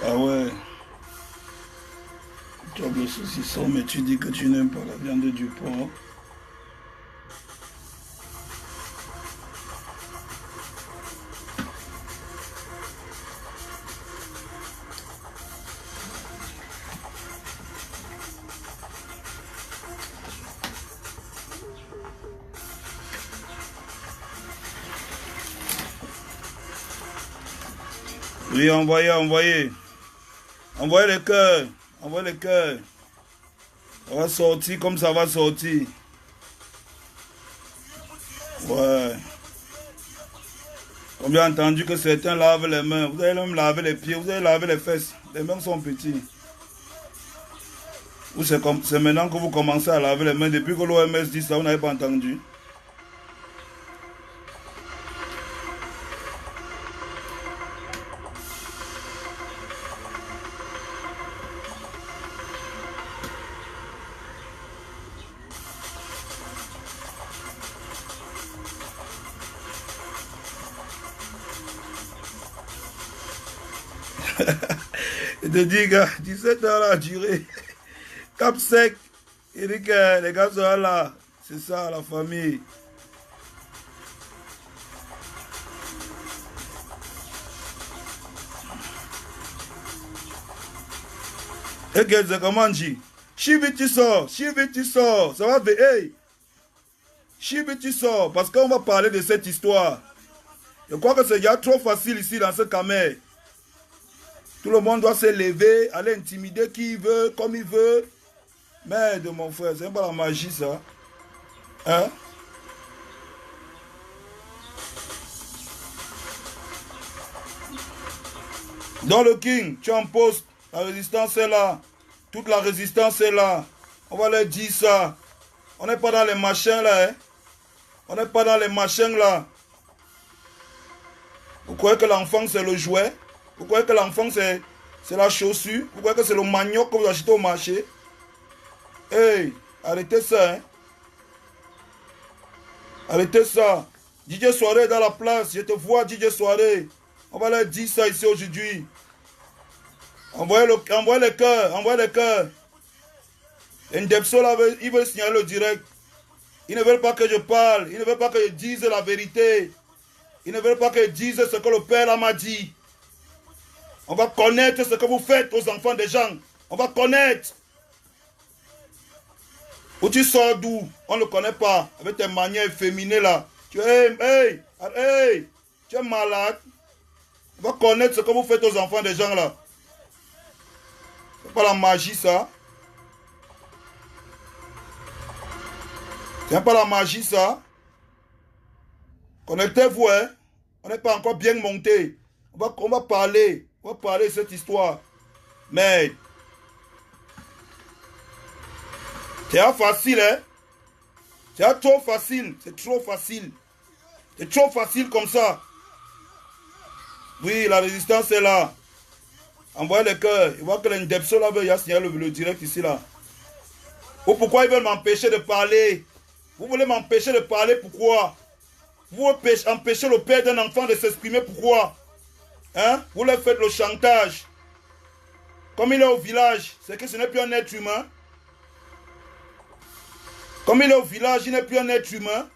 Ah ouais. Tu as le saucisson, mais tu dis que tu n'aimes pas la viande du porc. Oui, envoyez, envoyez. Envoyez les cœurs. Envoyez les cœurs. Ça va sortir comme ça va sortir. Ouais. Comme j'ai entendu que certains lavent les mains. Vous allez même laver les pieds. Vous allez laver les fesses. Les mains sont petits. Ou c'est maintenant que vous commencez à laver les mains. Depuis que l'OMS dit ça, vous n'avez pas entendu. Je te dis, gars, 17 heures a duré. Cap sec. Il dit que les gars sont là. C'est ça, la famille. Et que c'est comment dit? Chibi, tu sors. Chibi, tu sors. Ça va, hey. Chibi, tu sors. Parce qu'on va parler de cette histoire. Je crois que c'est déjà trop facile ici dans ce camé. Tout le monde doit se lever, aller intimider qui il veut, comme il veut. Merde, mon frère, c'est pas la magie, ça. Hein? Dans le King, tu en postes. La résistance est là. Toute la résistance est là. On va leur dire ça. On n'est pas dans les machins, là. Hein? On n'est pas dans les machins, là. Vous croyez que l'enfant, c'est le jouet? Vous croyez que l'enfant, c'est la chaussure? Vous croyez que c'est le manioc que vous achetez au marché? Hey, arrêtez ça, hein. Arrêtez ça. DJ Soirée dans la place. Je te vois, DJ Soirée. On va leur dire ça ici aujourd'hui. Envoyez les cœurs. Envoyez les cœurs. Ndepso, là, il veut signaler le direct. Ils ne veulent pas que je parle. Ils ne veulent pas que je dise la vérité. Ils ne veulent pas que je dise ce que le Père m'a dit. On va connaître ce que vous faites aux enfants des gens. On va connaître. Où tu sors d'où? On ne le connaît pas. Avec tes manières efféminées là. Tu es, hey, tu es malade. On va connaître ce que vous faites aux enfants des gens là. C'est pas la magie ça. C'est pas la magie ça. Connectez-vous, hein. On n'est pas encore bien monté. On va parler. On va parler de cette histoire. Mais c'est facile, hein. C'est trop facile. C'est trop facile. C'est trop facile comme ça. Oui, la résistance est là. Envoyez les cœurs. Il voit que les Ndepso là veut signer le direct ici là. Ou pourquoi ils veulent m'empêcher de parler? Vous voulez m'empêcher de parler, pourquoi? Vous empêchez le père d'un enfant de s'exprimer, pourquoi? Hein? Vous leur faites le chantage. Comme il est au village, c'est que ce n'est plus un être humain. Comme il est au village, il n'est plus un être humain.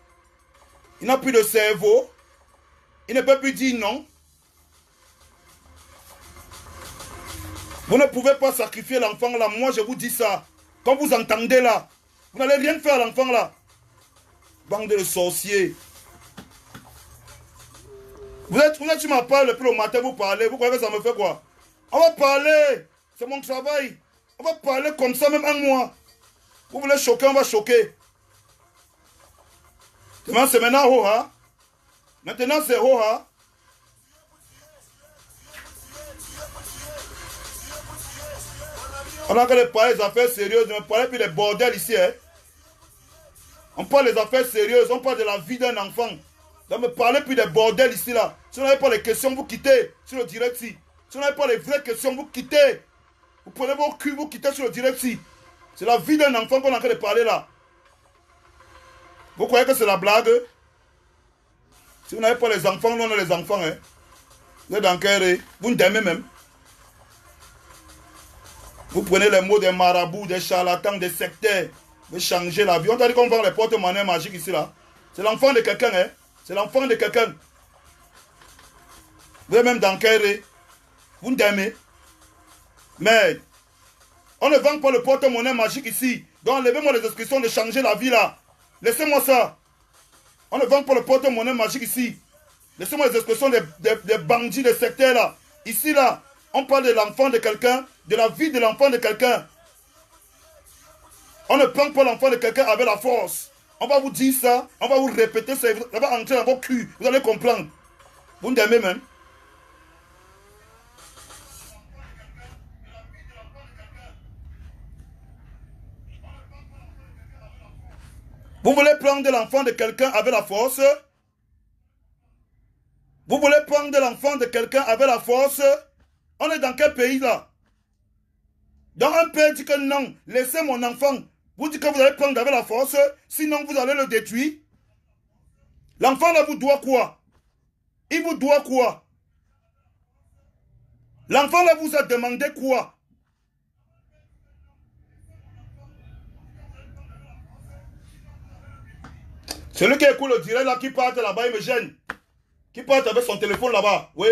Il n'a plus de cerveau. Il ne peut plus dire non. Vous ne pouvez pas sacrifier l'enfant là. Moi, je vous dis ça. Quand vous entendez là, vous n'allez rien faire à l'enfant là. Bande de sorciers. Vous êtes sur ma parole depuis le matin, vous parlez. Vous croyez que ça me fait quoi? On va parler. C'est mon travail. On va parler comme ça, même un mois. Vous voulez choquer, on va choquer. C'est maintenant Hoha. Maintenant c'est Hoha. On a qu'à parler des affaires sérieuses, on parle plus des bordels ici. Hein. On parle des affaires sérieuses, on parle de la vie d'un enfant. Donc me parlez plus des bordels ici là. Si vous n'avez pas les questions, vous quittez sur le direct ici. Si vous n'avez pas les vraies questions, vous quittez. Vous prenez vos culs, vous quittez sur le direct ici. C'est la vie d'un enfant qu'on a en train de parler là. Vous croyez que c'est la blague? Si vous n'avez pas les enfants, nous on a les enfants. Hein. Vous êtes dans quel? Vous ne t'aimez même. Vous prenez les mots des marabouts, des charlatans, des sectaires. Vous changez la vie. On t'a dit qu'on vend les porte-monnaies magiques ici là. C'est l'enfant de quelqu'un, hein. C'est l'enfant de quelqu'un. Vous êtes même dans quel? Vous ne t'aimez. Mais on ne vend pas le porte-monnaie magique ici. Donc enlevez-moi les expressions de changer la vie là. Laissez-moi ça. On ne vend pas le porte-monnaie magique ici. Laissez-moi les expressions des bandits, des sectaires là. Ici là, on parle de l'enfant de quelqu'un, de la vie de l'enfant de quelqu'un. On ne prend pas l'enfant de quelqu'un avec la force. On va vous dire ça, on va vous répéter ça, ça va entrer dans vos culs. Vous allez comprendre. Vous me aimez même. Vous voulez prendre l'enfant de quelqu'un avec la force? Vous voulez prendre l'enfant de quelqu'un avec la force? On est dans quel pays là? Donc un père dit que non, laissez mon enfant. Vous dites que vous allez prendre avec la force, sinon vous allez le détruire. L'enfant là vous doit quoi? Il vous doit quoi? L'enfant là vous a demandé quoi? Celui qui écoute le direct là, qui part là-bas, il me gêne. Qui part avec son téléphone là-bas, oui.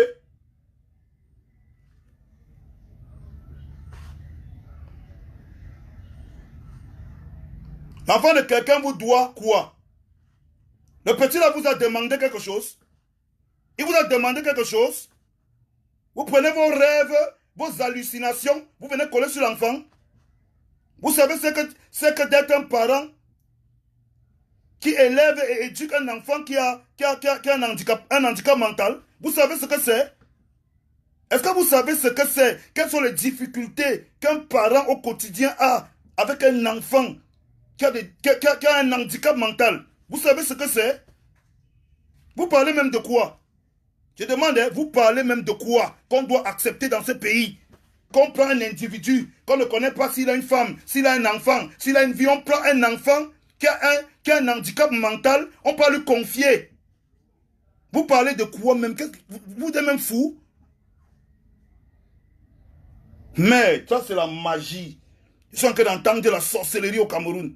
L'enfant de quelqu'un vous doit quoi? Le petit là vous a demandé quelque chose. Il vous a demandé quelque chose. Vous prenez vos rêves, vos hallucinations, vous venez coller sur l'enfant. Vous savez ce que d'être un parent qui élève et éduque un enfant qui a un handicap mental. Vous savez ce que c'est? Est-ce que vous savez ce que c'est? Quelles sont les difficultés qu'un parent au quotidien a avec un enfant qui a un handicap mental? Vous savez ce que c'est? Vous parlez même de quoi? Je demande, vous parlez même de quoi qu'on doit accepter dans ce pays? Qu'on prend un individu, qu'on ne connaît pas s'il a une femme, s'il a un enfant, s'il a une vie, on prend un enfant qui a un handicap mental, on peut lui confier. Vous parlez de quoi même? Vous êtes même fou? Mais ça c'est la magie. Ils sont en train d'entendre de la sorcellerie au Cameroun.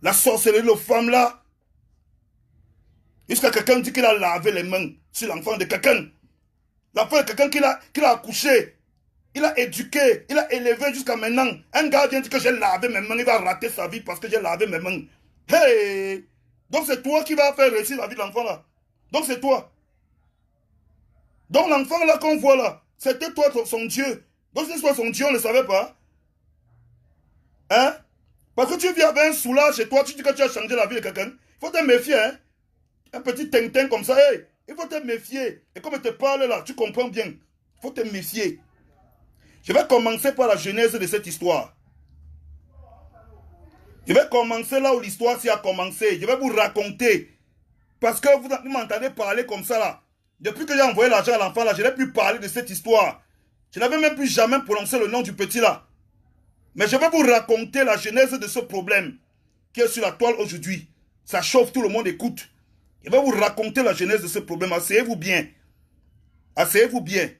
La sorcellerie aux femmes là. Jusqu'à quelqu'un dit qu'il a lavé les mains sur l'enfant de quelqu'un. L'enfant de quelqu'un qu'il a accouché. Il a éduqué, il a élevé jusqu'à maintenant. Un gars vient dire que j'ai lavé mes mains, il va rater sa vie parce que j'ai lavé mes mains. Hey! Donc c'est toi qui vas faire réussir la vie de l'enfant là. Donc c'est toi. Donc l'enfant là qu'on voit là, c'était toi son Dieu. Donc si c'est son Dieu, on ne savait pas. Hein? Parce que tu viens avec un soulage chez toi, tu dis que tu as changé la vie de quelqu'un. Il faut te méfier, hein? Un petit tintin comme ça, hey! Il faut te méfier. Et comme je te parle là, tu comprends bien. Il faut te méfier. Je vais commencer par la genèse de cette histoire. Je vais commencer là où l'histoire s'y a commencé. Je vais vous raconter. Parce que vous m'entendez parler comme ça là. Depuis que j'ai envoyé l'argent à l'enfant là, je n'ai plus parlé de cette histoire. Je n'avais même plus jamais prononcé le nom du petit là. Mais je vais vous raconter la genèse de ce problème qui est sur la toile aujourd'hui. Ça chauffe, tout le monde écoute. Je vais vous raconter la genèse de ce problème. Asseyez-vous bien. Asseyez-vous bien.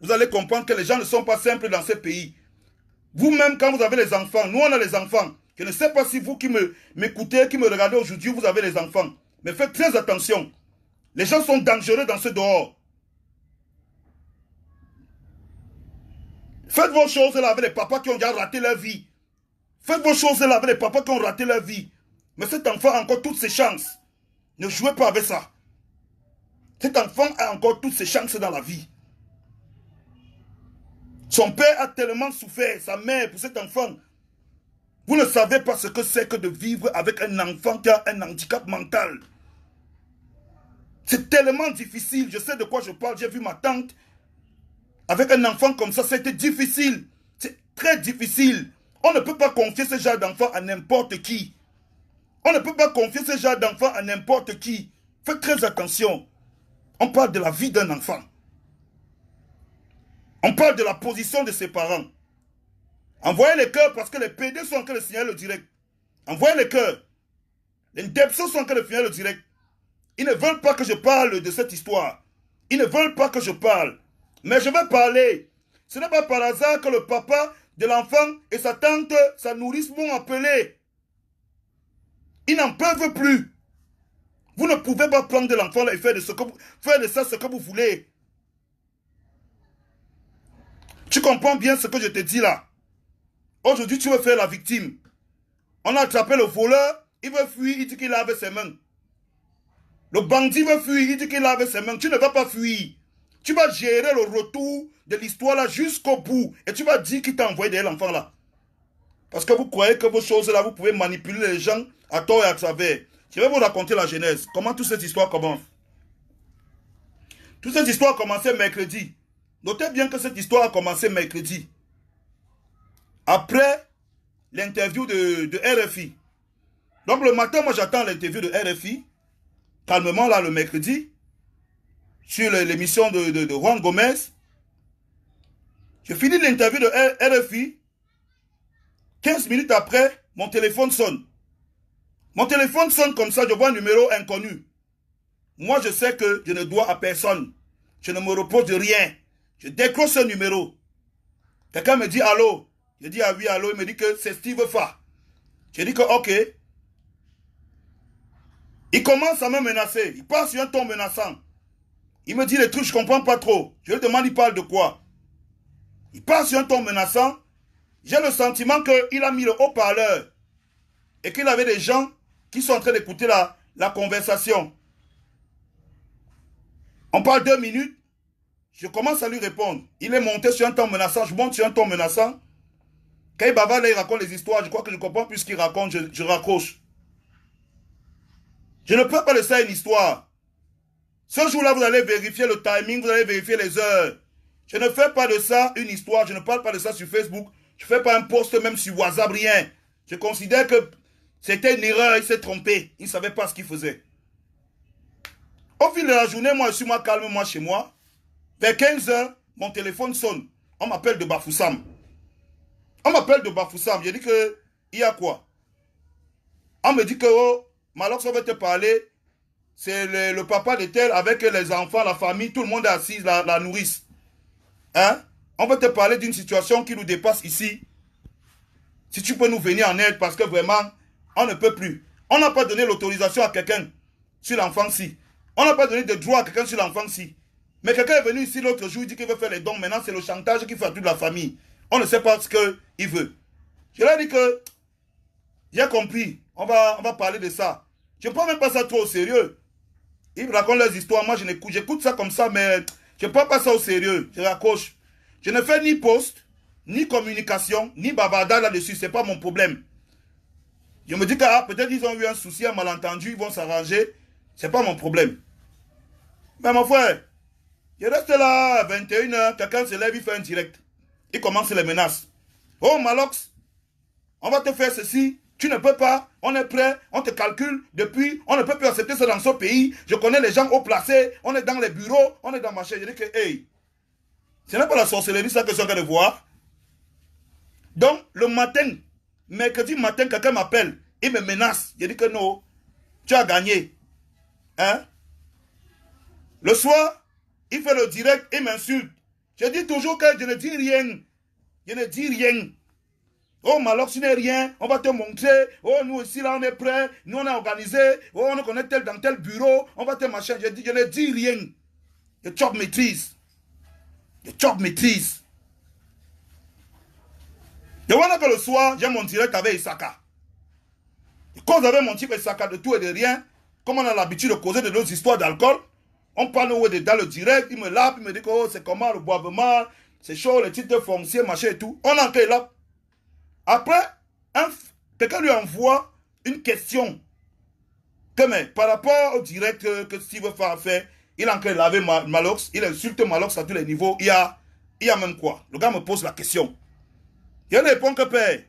Vous allez comprendre que les gens ne sont pas simples dans ce pays. Vous-même, quand vous avez les enfants, nous on a les enfants. Je ne sais pas si vous qui m'écoutez, qui me regardez aujourd'hui, vous avez les enfants. Mais faites très attention. Les gens sont dangereux dans ce dehors. Faites vos choses là avec les papas qui ont déjà raté leur vie. Faites vos choses là avec les papas qui ont raté leur vie. Mais cet enfant a encore toutes ses chances. Ne jouez pas avec ça. Cet enfant a encore toutes ses chances dans la vie. Son père a tellement souffert, sa mère, pour cet enfant. Vous ne savez pas ce que c'est que de vivre avec un enfant qui a un handicap mental. C'est tellement difficile. Je sais de quoi je parle. J'ai vu ma tante avec un enfant comme ça. C'était difficile. C'est très difficile. On ne peut pas confier ce genre d'enfant à n'importe qui. On ne peut pas confier ce genre d'enfant à n'importe qui. Faites très attention. On parle de la vie d'un enfant. On parle de la position de ses parents. Envoyez les cœurs parce que les PD sont en train de signaler le direct. Envoyez les cœurs. Les Ndepso sont en train de signaler le direct. Ils ne veulent pas que je parle de cette histoire. Ils ne veulent pas que je parle. Mais je vais parler. Ce n'est pas par hasard que le papa de l'enfant et sa tante, sa nourrice m'ont appelé. Ils n'en peuvent plus. Vous ne pouvez pas prendre de l'enfant et faire de ça ce que vous voulez. Tu comprends bien ce que je te dis là. Aujourd'hui, tu veux faire la victime. On a attrapé le voleur, il veut fuir, il dit qu'il lave ses mains. Le bandit veut fuir, il dit qu'il lave ses mains. Tu ne vas pas fuir. Tu vas gérer le retour de l'histoire là jusqu'au bout. Et tu vas dire qu'il t'a envoyé derrière l'enfant là. Parce que vous croyez que vos choses là, vous pouvez manipuler les gens à tort et à travers. Je vais vous raconter la genèse. Comment toute cette histoire commence. Toute cette histoire a commencé mercredi. Notez bien que cette histoire a commencé mercredi. Après l'interview de RFI. Donc le matin, moi j'attends l'interview de RFI. Calmement là le mercredi. Sur l'émission de Juan Gomez. Je finis l'interview de RFI. 15 minutes après, mon téléphone sonne. Mon téléphone sonne comme ça, je vois un numéro inconnu. Moi, je sais que je ne dois à personne. Je ne me repose de rien. Je décroche ce numéro. Quelqu'un me dit allô. Je dis ah oui, allô. Il me dit que c'est Steve Fa. Je dis que ok. Il commence à me menacer. Il part sur un ton menaçant. Il me dit des trucs, je ne comprends pas trop. Je lui demande, il parle de quoi? Il part sur un ton menaçant. J'ai le sentiment qu'il a mis le haut-parleur et qu'il avait des gens qui sont en train d'écouter la conversation. On parle 2 minutes. Je commence à lui répondre. Il est monté sur un ton menaçant. Je monte sur un ton menaçant. Quand il bavarde, il raconte les histoires. Je crois que je comprends plus ce qu'il raconte. Je raccroche. Je ne peux pas laisser une histoire. Ce jour-là, vous allez vérifier le timing. Vous allez vérifier les heures. Je ne fais pas de ça une histoire. Je ne parle pas de ça sur Facebook. Je ne fais pas un post même sur WhatsApp, rien. Je considère que c'était une erreur. Il s'est trompé. Il ne savait pas ce qu'il faisait. Au fil de la journée, moi, je suis moi calme, moi, chez moi. Vers 15 h, mon téléphone sonne. On m'appelle de Bafoussam. On m'appelle de Bafoussam. Je dis que, il y a quoi? On me dit que, oh, Malox, on va te parler. C'est le papa de tel avec les enfants, la famille, tout le monde est assis, la nourrice. Hein? On va te parler d'une situation qui nous dépasse ici. Si tu peux nous venir en aide parce que vraiment, on ne peut plus. On n'a pas donné l'autorisation à quelqu'un sur l'enfant-ci. On n'a pas donné de droit à quelqu'un sur l'enfant-ci. Mais quelqu'un est venu ici l'autre jour, il dit qu'il veut faire les dons. Maintenant, c'est le chantage qu'il fait à toute la famille. On ne sait pas ce qu'il veut. Je leur ai dit que j'ai compris. On va parler de ça. Je ne prends même pas ça trop au sérieux. Ils racontent leurs histoires. Moi, j'écoute ça comme ça, mais je ne prends pas ça au sérieux. Je raccroche. Je ne fais ni post, ni communication, ni bavardage là-dessus. Ce n'est pas mon problème. Je me dis que ah, peut-être ils ont eu un souci, un malentendu, ils vont s'arranger. Ce n'est pas mon problème. Mais mon frère, je reste là à 21 h, quelqu'un se lève, il fait un direct. Il commence les menaces. Oh Malox, on va te faire ceci, tu ne peux pas, on est prêt, on te calcule depuis, on ne peut plus accepter ça dans ce pays. Je connais les gens haut placés, on est dans les bureaux, on est dans ma chaise. Je dis que, hey, ce n'est pas la sorcellerie ça que je suis en train de voir. Donc, le matin, mercredi matin, quelqu'un m'appelle, il me menace. Je dis que non, tu as gagné. Hein? Le soir, il fait le direct, il m'insulte. Je dis toujours que je ne dis rien. Je ne dis rien. Oh, Malox, tu n'es rien. On va te montrer. Oh, nous aussi, là, on est prêts. Nous, on est organisé. Oh, on est connaît tel dans tel bureau. On va te machin. Je ne dis rien. Je chope maîtrise. Je chope maîtrise. Je vois que le soir, j'ai mon direct avec Isaka. Je cause avec mon type Isaka de tout et de rien. Comme on a l'habitude de causer de nos histoires d'alcool. On parle dans le direct, il me lappe, il me dit que oh, c'est comment le boivement, c'est chaud, les titres fonciers, machin et tout. On en crée là. Après, quelqu'un lui envoie une question. Que mais par rapport au direct que Steve Fa a fait, il en crée laver Malox, il insulte Malox à tous les niveaux. Il y a même quoi? Le gars me pose la question. Je lui réponds que père,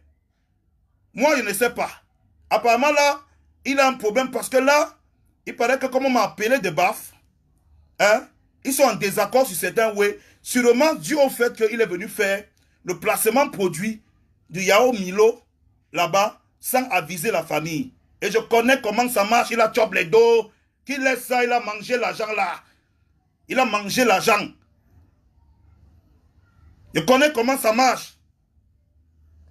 moi je ne sais pas. Apparemment là, il a un problème parce que là, il paraît que comme on m'a appelé de baf, hein, ils sont en désaccord sur certains ouais. Sûrement dû au fait qu'il est venu faire le placement produit du Yao Milo là-bas sans aviser la famille. Et je connais comment ça marche. Il a chopé les dos, qu'il laisse ça, il a mangé l'argent là. Il a mangé l'argent. Je connais comment ça marche.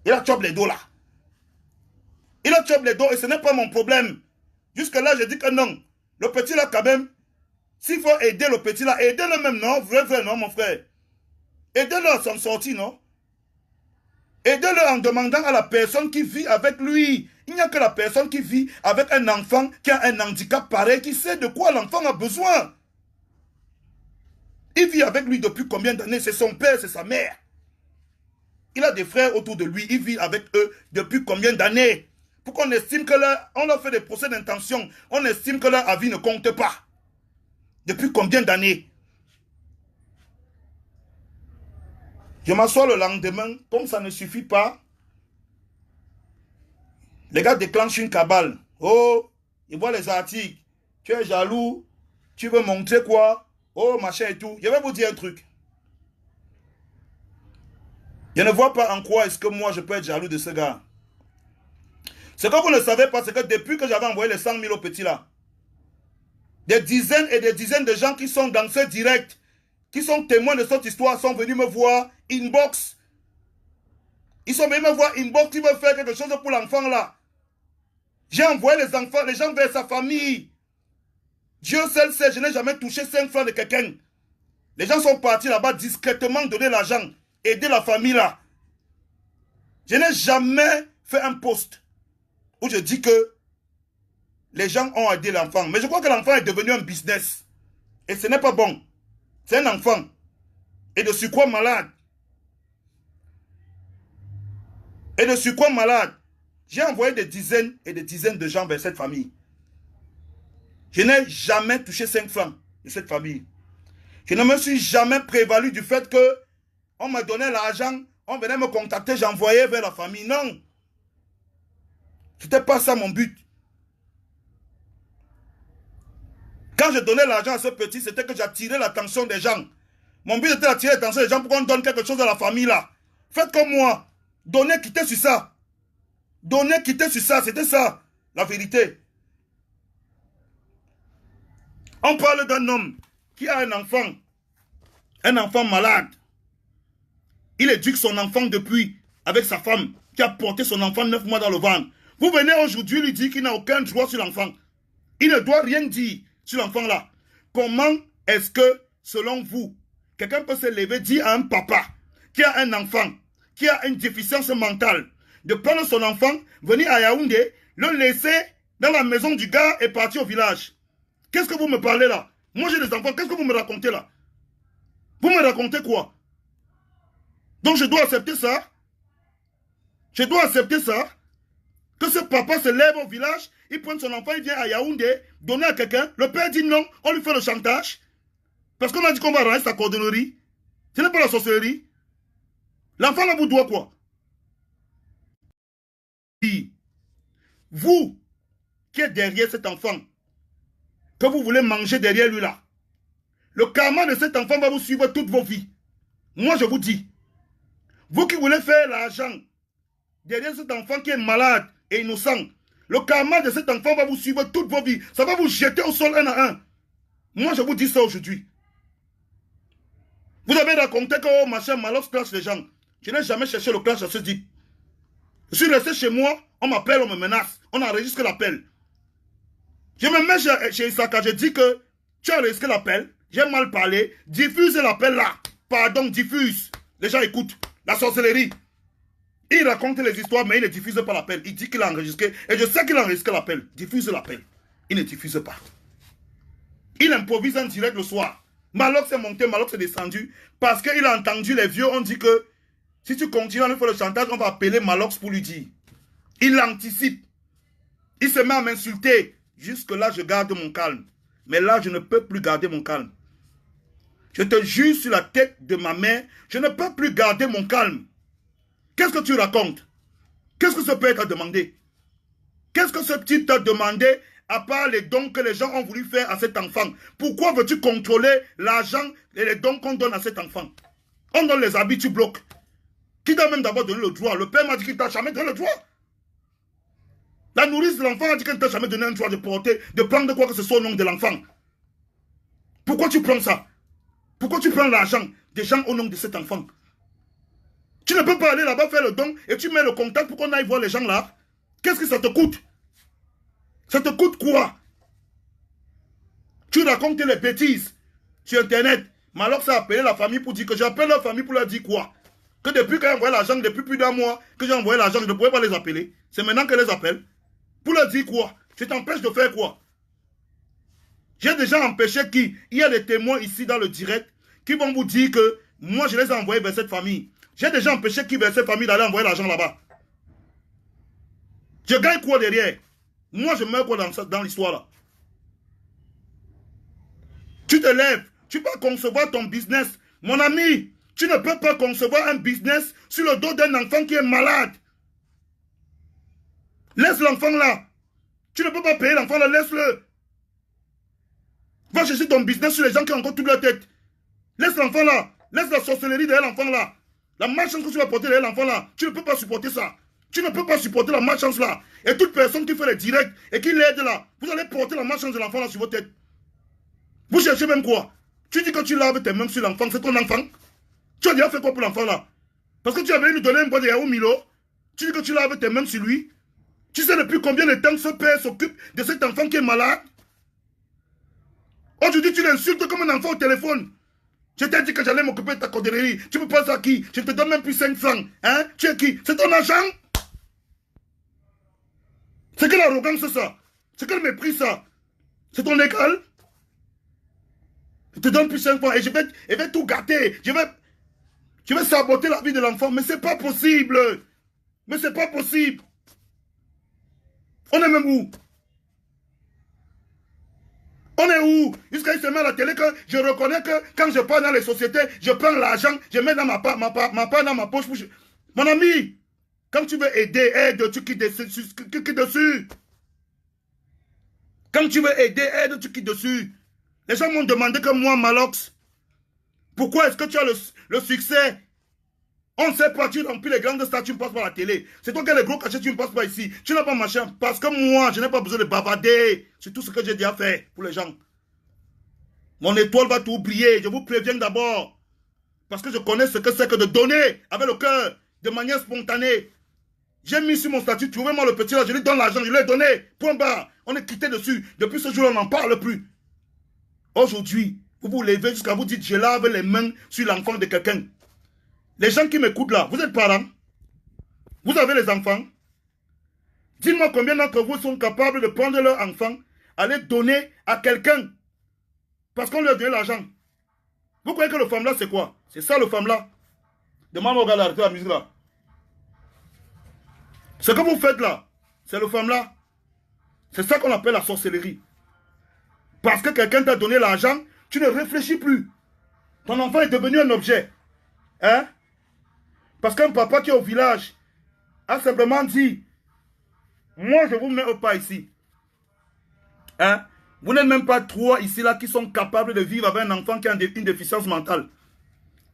Il a chop les dos là. Il a chop les dos et ce n'est pas mon problème. Jusque-là, je dis que non. Le petit là, quand même, s'il faut aider le petit là, aidez-le même, non? Vrai, non, mon frère. Aidez-le à s'en sortir, non? Aidez-le en demandant à la personne qui vit avec lui. Il n'y a que la personne qui vit avec un enfant qui a un handicap pareil, qui sait de quoi l'enfant a besoin. Il vit avec lui depuis combien d'années? C'est son père, c'est sa mère. Il a des frères autour de lui. Il vit avec eux depuis combien d'années? Pourquoi on estime que on leur fait des procès d'intention? On estime que leur avis ne compte pas. Depuis combien d'années? Je m'assois le lendemain, comme ça ne suffit pas. Les gars déclenchent une cabale. Oh, ils voient les articles. Tu es jaloux. Tu veux montrer quoi? Oh, machin et tout. Je vais vous dire un truc. Je ne vois pas en quoi est-ce que moi je peux être jaloux de ce gars. Ce que vous ne savez pas, c'est que depuis que j'avais envoyé les 100 000 au petit là, des dizaines et des dizaines de gens qui sont dans ce direct, qui sont témoins de cette histoire, sont venus me voir inbox. Ils sont venus me voir inbox, ils veulent faire quelque chose pour l'enfant là. J'ai envoyé les enfants, les gens vers sa famille. Dieu seul sait, je n'ai jamais touché 5 francs de quelqu'un. Les gens sont partis là-bas discrètement donner l'argent, aider la famille là. Je n'ai jamais fait un post où je dis que les gens ont aidé l'enfant. Mais je crois que l'enfant est devenu un business. Et ce n'est pas bon. C'est un enfant. Et de surcroît malade. Et de surcroît malade. J'ai envoyé des dizaines et des dizaines de gens vers cette famille. Je n'ai jamais touché 5 francs de cette famille. Je ne me suis jamais prévalu du fait que on me donnait l'argent, on venait me contacter, j'envoyais vers la famille. Non. C'était pas ça mon but. Quand je donnais l'argent à ce petit, c'était que j'attirais l'attention des gens. Mon but était d'attirer l'attention des gens pour qu'on donne quelque chose à la famille là. Faites comme moi. Donnez, quittez sur ça. Donnez, quittez sur ça. C'était ça, la vérité. On parle d'un homme qui a un enfant malade. Il éduque son enfant depuis, avec sa femme, qui a porté son enfant 9 mois dans le ventre. Vous venez aujourd'hui lui dire qu'il n'a aucun droit sur l'enfant. Il ne doit rien dire sur l'enfant là. Comment est-ce que, selon vous, quelqu'un peut se lever, dire à un papa qui a un enfant, qui a une déficience mentale, de prendre son enfant, venir à Yaoundé, le laisser dans la maison du gars et partir au village? Qu'est-ce que vous me parlez là? Moi j'ai des enfants, qu'est-ce que vous me racontez là? Vous me racontez quoi? Donc je dois accepter ça? Je dois accepter ça? Que ce papa se lève au village, il prend son enfant, il vient à Yaoundé, donner à quelqu'un, le père dit non, on lui fait le chantage. Parce qu'on a dit qu'on va arranger sa cordonnerie. Ce n'est pas la sorcellerie. L'enfant là vous doit quoi? Vous, qui êtes derrière cet enfant, que vous voulez manger derrière lui là, le karma de cet enfant va vous suivre toute vos vies. Moi je vous dis, vous qui voulez faire l'argent derrière cet enfant qui est malade et innocent, le karma de cet enfant va vous suivre toute vos vies. Ça va vous jeter au sol un à un. Moi je vous dis ça aujourd'hui. Vous avez raconté que oh, machin, Malox clash les gens. Je n'ai jamais cherché le clash à ce type. Je suis resté chez moi, on m'appelle, on me menace, on enregistre l'appel. Je me mets chez Isaka, je dis que tu as enregistré l'appel, j'ai mal parlé, diffuse l'appel là. Pardon, diffuse. Les gens écoutent. La sorcellerie. Il raconte les histoires, mais il ne diffuse pas l'appel. Il dit qu'il a enregistré, et je sais qu'il a enregistré l'appel. Diffuse l'appel. Il ne diffuse pas. Il improvise en direct le soir. Malox est monté, Malox est descendu, parce qu'il a entendu les vieux, on dit que si tu continues à lui faire le chantage, on va appeler Malox pour lui dire. Il anticipe. Il se met à m'insulter. Jusque-là, je garde mon calme. Mais là, je ne peux plus garder mon calme. Je te jure sur la tête de ma mère, je ne peux plus garder mon calme. Qu'est-ce que tu racontes? Qu'est-ce que ce père t'a demandé? Qu'est-ce que ce type t'a demandé à part les dons que les gens ont voulu faire à cet enfant? Pourquoi veux-tu contrôler l'argent et les dons qu'on donne à cet enfant? On donne les habits, tu bloques. Qui t'a même d'abord donné le droit? Le père m'a dit qu'il t'a jamais donné le droit. La nourrice de l'enfant a dit qu'elle ne t'a jamais donné un droit de porter, de prendre quoi que ce soit au nom de l'enfant. Pourquoi tu prends ça? Pourquoi tu prends l'argent des gens au nom de cet enfant? Tu ne peux pas aller là-bas faire le don et tu mets le contact pour qu'on aille voir les gens là. Qu'est-ce que ça te coûte? Ça te coûte quoi? Tu racontes les bêtises sur Internet. Mais alors ça a appelé la famille pour dire que j'appelle la famille pour leur dire quoi? Que depuis que j'ai envoyé l'argent, depuis plus d'un mois que j'ai envoyé l'argent, je ne pouvais pas les appeler. C'est maintenant que je les appelle. Pour leur dire quoi? Je t'empêche de faire quoi? J'ai déjà empêché qui? Il y a des témoins ici dans le direct qui vont vous dire que moi je les ai envoyés vers cette famille. J'ai déjà empêché qui vers cette famille d'aller envoyer l'argent là-bas. Je gagne quoi derrière? Moi je meurs quoi dans l'histoire là? Tu te lèves, tu peux concevoir ton business. Mon ami, tu ne peux pas concevoir un business sur le dos d'un enfant qui est malade. Laisse l'enfant là. Tu ne peux pas payer l'enfant là, laisse-le. Va chercher ton business sur les gens qui ont encore toute leur tête. Laisse l'enfant là. Laisse la sorcellerie derrière l'enfant là. La malchance que tu vas porter derrière l'enfant là. Tu ne peux pas supporter ça. Tu ne peux pas supporter la malchance là. Et toute personne qui fait les directs et qui l'aide là, vous allez porter la malchance de l'enfant là sur votre tête. Vous cherchez même quoi? Tu dis que tu laves tes mains sur l'enfant, c'est ton enfant. Tu as déjà fait quoi pour l'enfant là? Parce que tu avais lui donner un bon de Yahoo Milo. Tu dis que tu laves tes mains sur lui. Tu sais depuis combien de temps ce père s'occupe de cet enfant qui est malade? Aujourd'hui, tu l'insultes comme un enfant au téléphone. Je t'ai dit que j'allais m'occuper de ta cordonnerie. Tu me penses à qui? Je ne te donne même plus 5 francs. Hein? Tu es qui? C'est ton argent? C'est quelle arrogance ça? C'est quel mépris ça? C'est ton école? Je te donne plus 5 francs et je vais tout gâter. Je vais saboter la vie de l'enfant. Mais c'est pas possible. Mais c'est pas possible. On est même où? On est où? Jusqu'à il se met à la télé que je reconnais que quand je pars dans les sociétés, je prends l'argent, je mets dans ma part dans ma poche. Mon ami, quand tu veux aider, aide, tu quittes dessus. Quand tu veux aider, aide, tu quittes dessus. Les gens m'ont demandé que moi, Malox, pourquoi est-ce que tu as le succès? On ne sait pas, tu remplis les grandes stars, tu me passes par la télé. C'est toi qui as les gros cachets, tu ne me passes pas ici. Tu n'as pas machin. Parce que moi, je n'ai pas besoin de bavarder. C'est tout ce que j'ai déjà fait pour les gens. Mon étoile va tout oublier. Je vous préviens d'abord. Parce que je connais ce que c'est que de donner avec le cœur, de manière spontanée. J'ai mis sur mon statut, trouvez-moi le petit là, je lui donne l'argent, je lui ai donné. Point barre. On est quitté dessus. Depuis ce jour, on n'en parle plus. Aujourd'hui, vous vous levez jusqu'à vous dire, je lave les mains sur l'enfant de quelqu'un. Les gens qui m'écoutent là, vous êtes parents? Vous avez les enfants? Dites-moi combien d'entre vous sont capables de prendre leur enfant, aller donner à quelqu'un parce qu'on leur donne l'argent. Vous croyez que le femme là c'est quoi? C'est ça le femme là. Demande au gars d'arrêter la musique là. Ce que vous faites là, c'est le femme là. C'est ça qu'on appelle la sorcellerie. Parce que quelqu'un t'a donné l'argent, tu ne réfléchis plus. Ton enfant est devenu un objet. Hein? Parce qu'un papa qui est au village a simplement dit, moi je vous mets au pas ici. Hein? Vous n'êtes même pas trois ici là qui sont capables de vivre avec un enfant qui a une déficience mentale.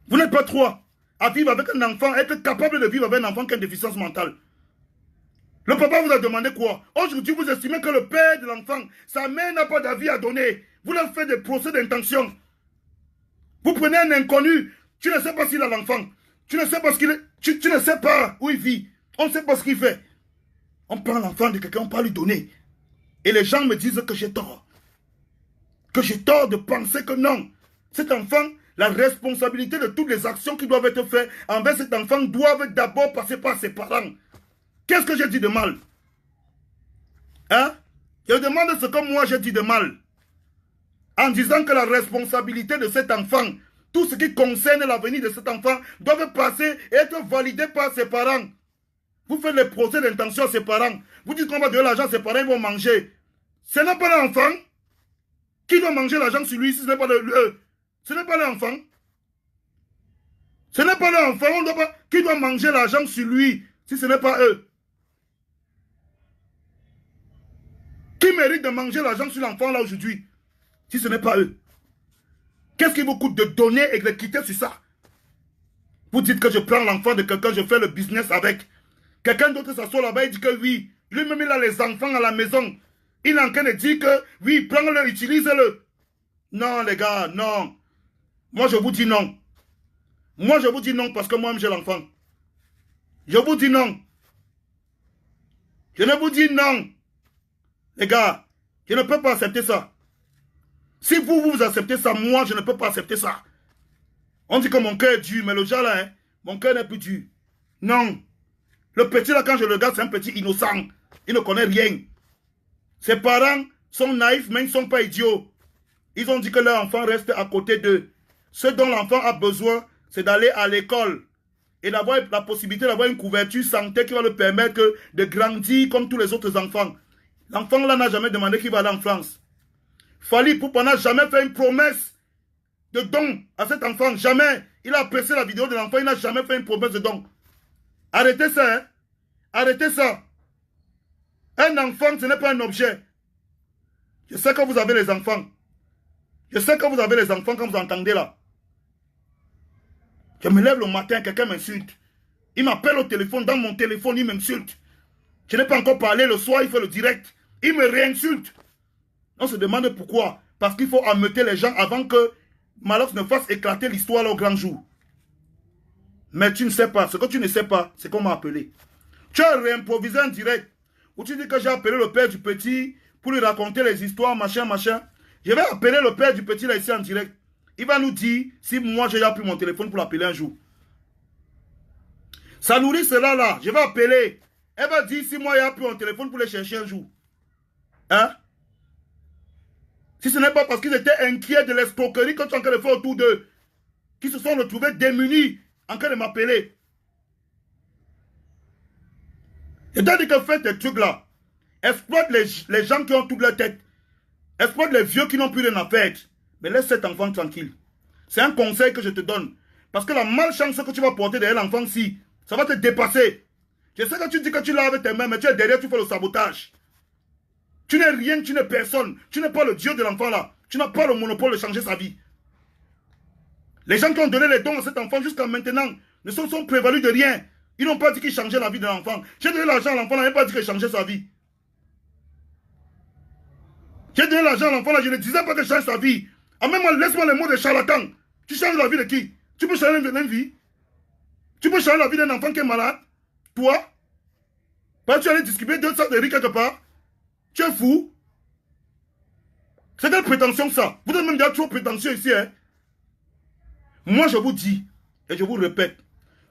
Vous n'êtes pas trois à vivre avec un enfant, être capable de vivre avec un enfant qui a une déficience mentale. Le papa vous a demandé quoi? Aujourd'hui vous estimez que le père de l'enfant, sa mère n'a pas d'avis à donner. Vous leur faites des procès d'intention. Vous prenez un inconnu, tu ne sais pas s'il a l'enfant. Tu ne sais pas ce qu'il est. Tu ne sais pas où il vit. On ne sait pas ce qu'il fait. On prend l'enfant de quelqu'un, on peut lui donner. Et les gens me disent que j'ai tort. Que j'ai tort de penser que non. Cet enfant, la responsabilité de toutes les actions qui doivent être faites envers cet enfant doivent d'abord passer par ses parents. Qu'est-ce que j'ai dit de mal? Hein? Je demande ce que moi j'ai dit de mal. En disant que la responsabilité de cet enfant, tout ce qui concerne l'avenir de cet enfant doit passer et être validé par ses parents. Vous faites les procès d'intention à ses parents. Vous dites qu'on va donner l'argent à ses parents, ils vont manger. Ce n'est pas l'enfant qui doit manger l'argent sur lui si ce n'est pas eux. Ce n'est pas l'enfant. Ce n'est pas l'enfant qui doit manger l'argent sur lui si ce n'est pas eux. Qui mérite de manger l'argent sur l'enfant là aujourd'hui si ce n'est pas eux? Qu'est-ce qui vous coûte de donner et de quitter sur ça? Vous dites que je prends l'enfant de quelqu'un, je fais le business avec. Quelqu'un d'autre s'assoit là-bas et dit que oui, lui-même il a les enfants à la maison. Il est en train de dire que oui, prends-le, utilise-le. Non les gars, non. Moi, je vous dis non. Moi, je vous dis non parce que moi-même, j'ai l'enfant. Je vous dis non. Je ne vous dis non. Les gars, je ne peux pas accepter ça. Si vous acceptez ça, moi, je ne peux pas accepter ça. On dit que mon cœur est dur, mais le genre là, hein, mon cœur n'est plus dur. Non. Le petit là, quand je le regarde, c'est un petit innocent. Il ne connaît rien. Ses parents sont naïfs, mais ils ne sont pas idiots. Ils ont dit que leur enfant reste à côté d'eux. Ce dont l'enfant a besoin, c'est d'aller à l'école et d'avoir la possibilité d'avoir une couverture santé qui va le permettre de grandir comme tous les autres enfants. L'enfant là n'a jamais demandé qu'il va aller en France. Fally Ipupa n'a jamais fait une promesse de don à cet enfant. Jamais. Il a apprécié la vidéo de l'enfant, il n'a jamais fait une promesse de don. Arrêtez ça, hein. Arrêtez ça. Un enfant, ce n'est pas un objet. Je sais que vous avez les enfants. Je sais que vous avez les enfants quand vous entendez là. Je me lève le matin, quelqu'un m'insulte. Il m'appelle au téléphone, dans mon téléphone, il m'insulte. Je n'ai pas encore parlé le soir, il fait le direct. Il me réinsulte. On se demande pourquoi. Parce qu'il faut ameuter les gens avant que Malox ne fasse éclater l'histoire au grand jour. Mais tu ne sais pas. Ce que tu ne sais pas, c'est qu'on m'a appelé. Tu as réimprovisé un direct où tu dis que j'ai appelé le père du petit pour lui raconter les histoires, machin, machin. Je vais appeler le père du petit là ici en direct. Il va nous dire si moi j'ai pris mon téléphone pour l'appeler un jour. Ça nourrit cela là. Je vais appeler. Elle va dire si moi j'ai pris mon téléphone pour les chercher un jour. Hein? Si ce n'est pas parce qu'ils étaient inquiets de l'escroquerie que tu es en train de faire autour d'eux, qui se sont retrouvés démunis en train de m'appeler. Et t'as dit que faites des trucs là. Exploite les gens qui ont toute leur tête. Exploite les vieux qui n'ont plus rien à faire. Mais laisse cet enfant tranquille. C'est un conseil que je te donne. Parce que la malchance que tu vas porter derrière l'enfant-ci, ça va te dépasser. Je sais que tu dis que tu l'as avec tes mains, mais tu es derrière, tu fais le sabotage. Tu n'es rien, tu n'es personne. Tu n'es pas le Dieu de l'enfant là. Tu n'as pas le monopole de changer sa vie. Les gens qui ont donné les dons à cet enfant jusqu'à maintenant ne sont prévalus de rien. Ils n'ont pas dit qu'ils changeaient la vie de l'enfant. J'ai donné l'argent à l'enfant, il n'a pas dit qu'il changeait sa vie. J'ai donné l'argent à l'enfant là, je ne disais pas que je change sa vie. Ah, même laisse-moi les mots de charlatan. Tu changes la vie de qui? Tu peux changer une vie? Tu peux changer la vie d'un enfant qui est malade? Toi? Parce que tu allais distribuer 2 sacs de riz quelque part? Tu es fou? C'est quelle prétention ça? Vous êtes même déjà trop prétentieux ici, hein? Moi, je vous dis, et je vous répète,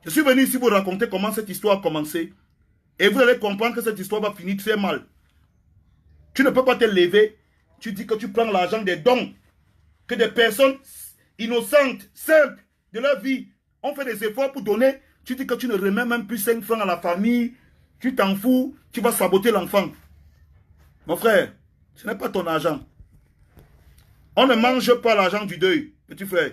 je suis venu ici vous raconter comment cette histoire a commencé. Et vous allez comprendre que cette histoire va finir très mal. Tu ne peux pas te lever. Tu dis que tu prends l'argent des dons. Que des personnes innocentes, simples de leur vie ont fait des efforts pour donner. Tu dis que tu ne remets même plus 5 francs à la famille. Tu t'en fous. Tu vas saboter l'enfant. Mon frère, ce n'est pas ton argent. On ne mange pas l'argent du deuil, petit frère.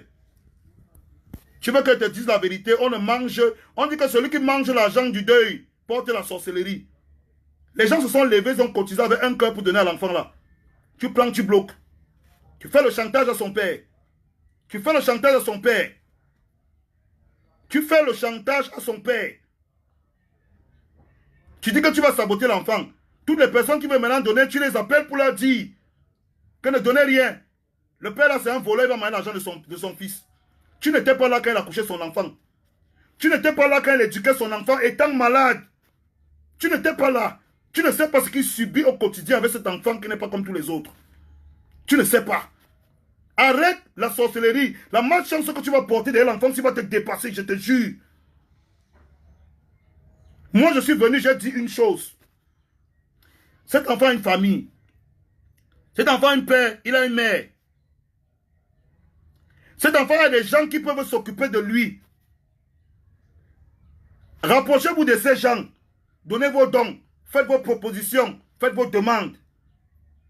Tu veux que je te dise la vérité, on ne mange... On dit que celui qui mange l'argent du deuil porte la sorcellerie. Les gens se sont levés, ils ont cotisé avec un cœur pour donner à l'enfant là. Tu prends, tu bloques. Tu fais le chantage à son père. Tu fais le chantage à son père. Tu fais le chantage à son père. Tu dis que tu vas saboter l'enfant. Toutes les personnes qui veulent maintenant donner, tu les appelles pour leur dire que ne donnez rien. Le père là c'est un voleur, il va manger l'argent de son fils. Tu n'étais pas là quand il a couché son enfant. Tu n'étais pas là quand il éduquait son enfant étant malade. Tu n'étais pas là. Tu ne sais pas ce qu'il subit au quotidien avec cet enfant qui n'est pas comme tous les autres. Tu ne sais pas. Arrête la sorcellerie. La malchance que tu vas porter derrière l'enfant, tu vas te dépasser, je te jure. Moi, je suis venu, j'ai dit une chose. Cet enfant a une famille. Cet enfant a un père, il a une mère. Cet enfant a des gens qui peuvent s'occuper de lui. Rapprochez-vous de ces gens. Donnez vos dons. Faites vos propositions. Faites vos demandes.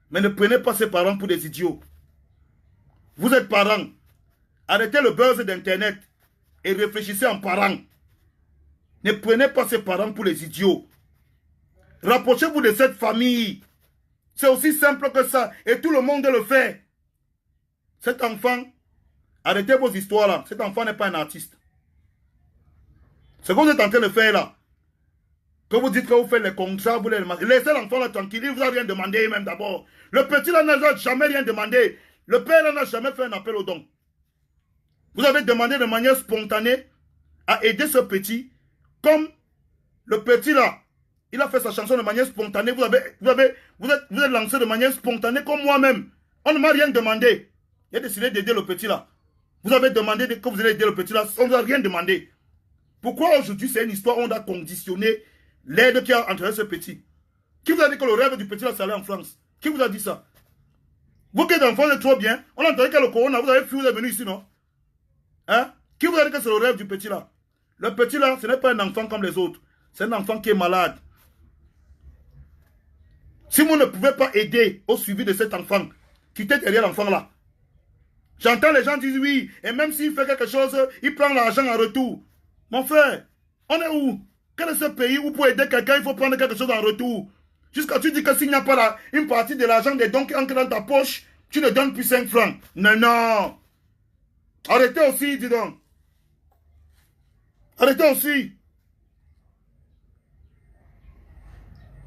Mais ne prenez pas ces parents pour des idiots. Vous êtes parents. Arrêtez le buzz d'Internet et réfléchissez en parents. Ne prenez pas ces parents pour les idiots. Rapprochez-vous de cette famille. C'est aussi simple que ça. Et tout le monde le fait. Cet enfant, arrêtez vos histoires là. Cet enfant n'est pas un artiste. Ce que vous êtes en train de faire là, que vous dites que vous faites les contrats, vous laissez l'enfant là tranquille, il ne vous a rien demandé même d'abord. Le petit là n'a jamais rien demandé. Le père là n'a jamais fait un appel aux dons. Vous avez demandé de manière spontanée à aider ce petit, comme le petit là, il a fait sa chanson de manière spontanée. Vous êtes lancé de manière spontanée comme moi-même. On ne m'a rien demandé. J'ai décidé d'aider le petit là. Vous avez demandé que vous allez aider le petit là. On ne vous a rien demandé. Pourquoi aujourd'hui c'est une histoire où on a conditionné l'aide qui a entraîné ce petit? Qui vous a dit que le rêve du petit là c'est aller en France? Qui vous a dit ça? Vous qui êtes en France, êtes trop bien. On a entendu que le corona, vous avez fui, vous êtes venu ici, non? Hein? Qui vous a dit que c'est le rêve du petit là? Le petit là, ce n'est pas un enfant comme les autres. C'est un enfant qui est malade. Si vous ne pouvez pas aider au suivi de cet enfant, quittez derrière l'enfant là. J'entends les gens dire oui, et même s'il fait quelque chose, il prend l'argent en retour. Mon frère, on est où? Quel est ce pays où pour aider quelqu'un, il faut prendre quelque chose en retour? Jusqu'à tu dis que s'il n'y a pas une partie de l'argent des dons qui entre dans ta poche, tu ne donnes plus 5 francs. Non, non. Arrêtez aussi, dis donc. Arrêtez aussi.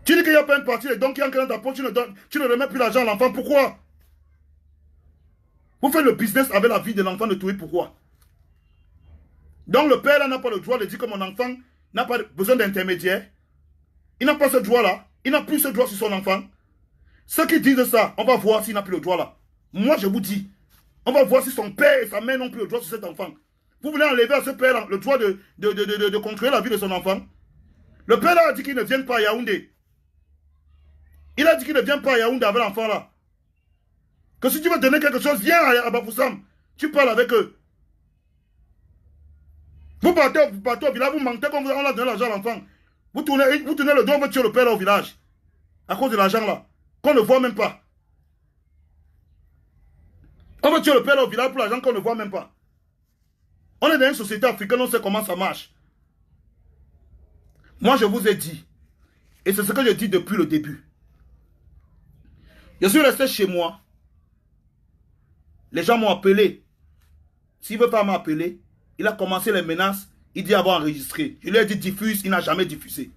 Tu dis qu'il n'y a pas une partie des dons qui entre dans ta poche, tu ne remets plus l'argent à l'enfant. Pourquoi? Vous faites le business avec la vie de l'enfant de tuer. Pourquoi? Donc le père n'a pas le droit de dire que mon enfant n'a pas besoin d'intermédiaire. Il n'a pas ce droit-là. Il n'a plus ce droit sur son enfant. Ceux qui disent ça, on va voir s'il n'a plus le droit là. Moi, je vous dis, on va voir si son père et sa mère n'ont plus le droit sur cet enfant. Vous voulez enlever à ce père le droit de contrôler la vie de son enfant? Le père a dit qu'il ne vient pas à Yaoundé. Il a dit qu'il ne vient pas à Yaoundé avec l'enfant là. Que si tu veux donner quelque chose, viens à Bafoussam. Tu parles avec eux. Vous partez au village, vous mentez comme on a donné l'argent à l'enfant. Vous tournez le dos, on veut tuer le père au village. À cause de l'argent là. Qu'on ne voit même pas. On veut tuer le père au village pour l'argent qu'on ne voit même pas. On est dans une société africaine, on sait comment ça marche. Moi, je vous ai dit, et c'est ce que je dis depuis le début. Je suis resté chez moi. Les gens m'ont appelé. S'il ne veut pas m'appeler, il a commencé les menaces. Il dit avoir enregistré. Je lui ai dit diffuse, il n'a jamais diffusé.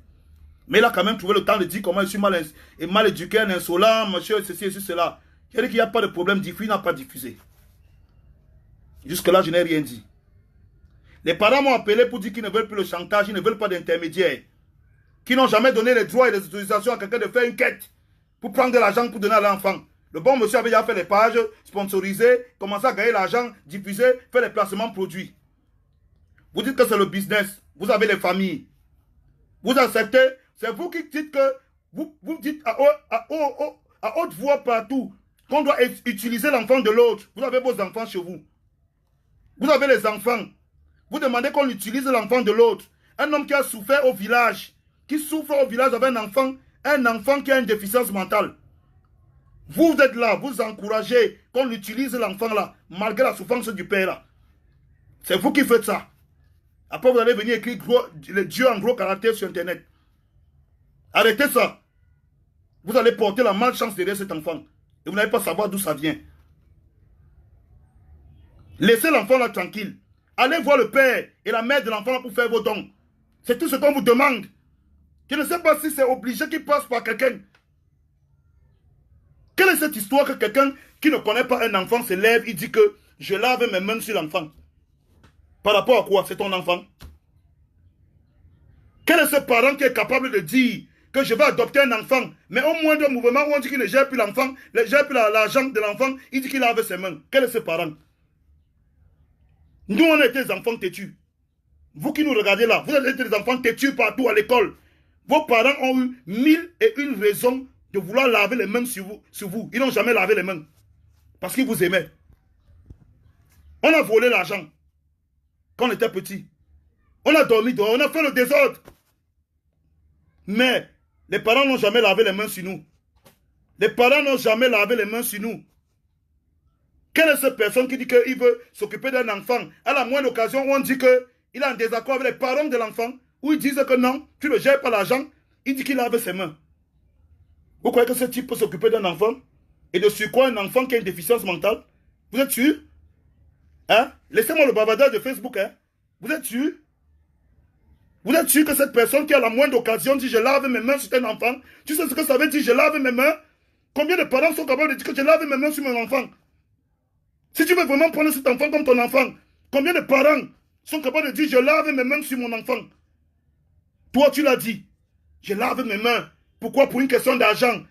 Mais il a quand même trouvé le temps de dire comment je suis mal éduqué, insolent, monsieur, ceci et cela. J'ai dit qu'il n'y a pas de problème, diffuse, il n'a pas diffusé. Jusque-là, je n'ai rien dit. Les parents m'ont appelé pour dire qu'ils ne veulent plus le chantage, ils ne veulent pas d'intermédiaire. Qui n'ont jamais donné les droits et les autorisations à quelqu'un de faire une quête pour prendre de l'argent pour donner à l'enfant. Le bon monsieur avait déjà fait les pages sponsorisées, commencé à gagner l'argent, diffuser, faire les placements produits. Vous dites que c'est le business. Vous avez les familles. Vous acceptez. C'est vous qui dites que vous dites à haute voix partout qu'on doit utiliser l'enfant de l'autre. Vous avez vos enfants chez vous. Vous avez les enfants. Vous demandez qu'on utilise l'enfant de l'autre. Un homme qui a souffert au village, qui souffre au village avec un enfant qui a une déficience mentale. Vous êtes là, vous encouragez qu'on utilise l'enfant là, malgré la souffrance du père là. C'est vous qui faites ça. Après, vous allez venir écrire les dieux en gros caractère sur Internet. Arrêtez ça. Vous allez porter la malchance derrière cet enfant. Et vous n'allez pas savoir d'où ça vient. Laissez l'enfant là tranquille. Allez voir le père et la mère de l'enfant pour faire vos dons. C'est tout ce qu'on vous demande. Je ne sais pas si c'est obligé qu'il passe par quelqu'un. Quelle est cette histoire que quelqu'un qui ne connaît pas un enfant se lève, il dit que je lave mes mains sur l'enfant? Par rapport à quoi? C'est ton enfant. Quel est ce parent qui est capable de dire que je vais adopter un enfant, mais au moindre mouvement où on dit qu'il ne gère plus l'enfant, ne gère plus l'argent de l'enfant, il dit qu'il lave ses mains? Quel est ce parent? Nous, on est des enfants têtus. Vous qui nous regardez là, vous êtes des enfants têtus partout à l'école. Vos parents ont eu 1001 raisons de vouloir laver les mains sur vous. Ils n'ont jamais lavé les mains. Parce qu'ils vous aimaient. On a volé l'argent quand on était petit. On a dormi dehors, on a fait le désordre. Mais les parents n'ont jamais lavé les mains sur nous. Les parents n'ont jamais lavé les mains sur nous. Quelle est cette personne qui dit qu'il veut s'occuper d'un enfant? À la moindre occasion où on dit qu'il est en désaccord avec les parents de l'enfant, où ils disent que non, tu ne gères pas l'argent, il dit qu'il lave ses mains. Vous croyez que ce type peut s'occuper d'un enfant? Et de sur quoi un enfant qui a une déficience mentale? Vous êtes sûr? Hein? Laissez-moi le bavardage de Facebook. Hein? Vous êtes sûr? Vous êtes sûr que cette personne qui a la moindre occasion dit je lave mes mains sur un enfant? Tu sais ce que ça veut dire je lave mes mains? Combien de parents sont capables de dire que je lave mes mains sur mon enfant? Si tu veux vraiment prendre cet enfant comme ton enfant, Combien de parents sont capables de dire, je lave mes mains sur mon enfant? Toi, tu l'as dit. Je lave mes mains. Pourquoi? Pour une question d'argent.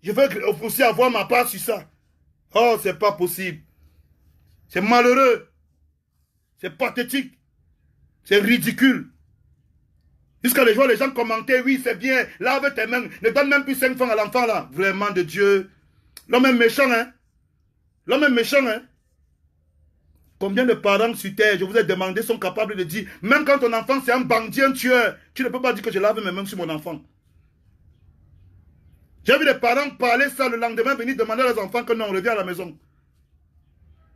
Je veux aussi avoir ma part sur ça. Oh, c'est pas possible. C'est malheureux. C'est pathétique. C'est ridicule. Jusqu'à les jours, les gens commentaient, oui, c'est bien, lave tes mains. Ne donne même plus 5 francs à l'enfant, là. Vraiment de Dieu. L'homme est méchant, hein. L'homme est méchant, hein. Combien de parents sur terre, je vous ai demandé, sont capables de dire, même quand ton enfant c'est un bandit, un tueur, tu ne peux pas dire que je lave mes mains sur mon enfant. J'ai vu des parents parler ça le lendemain, venir demander à leurs enfants que non, on revient à la maison.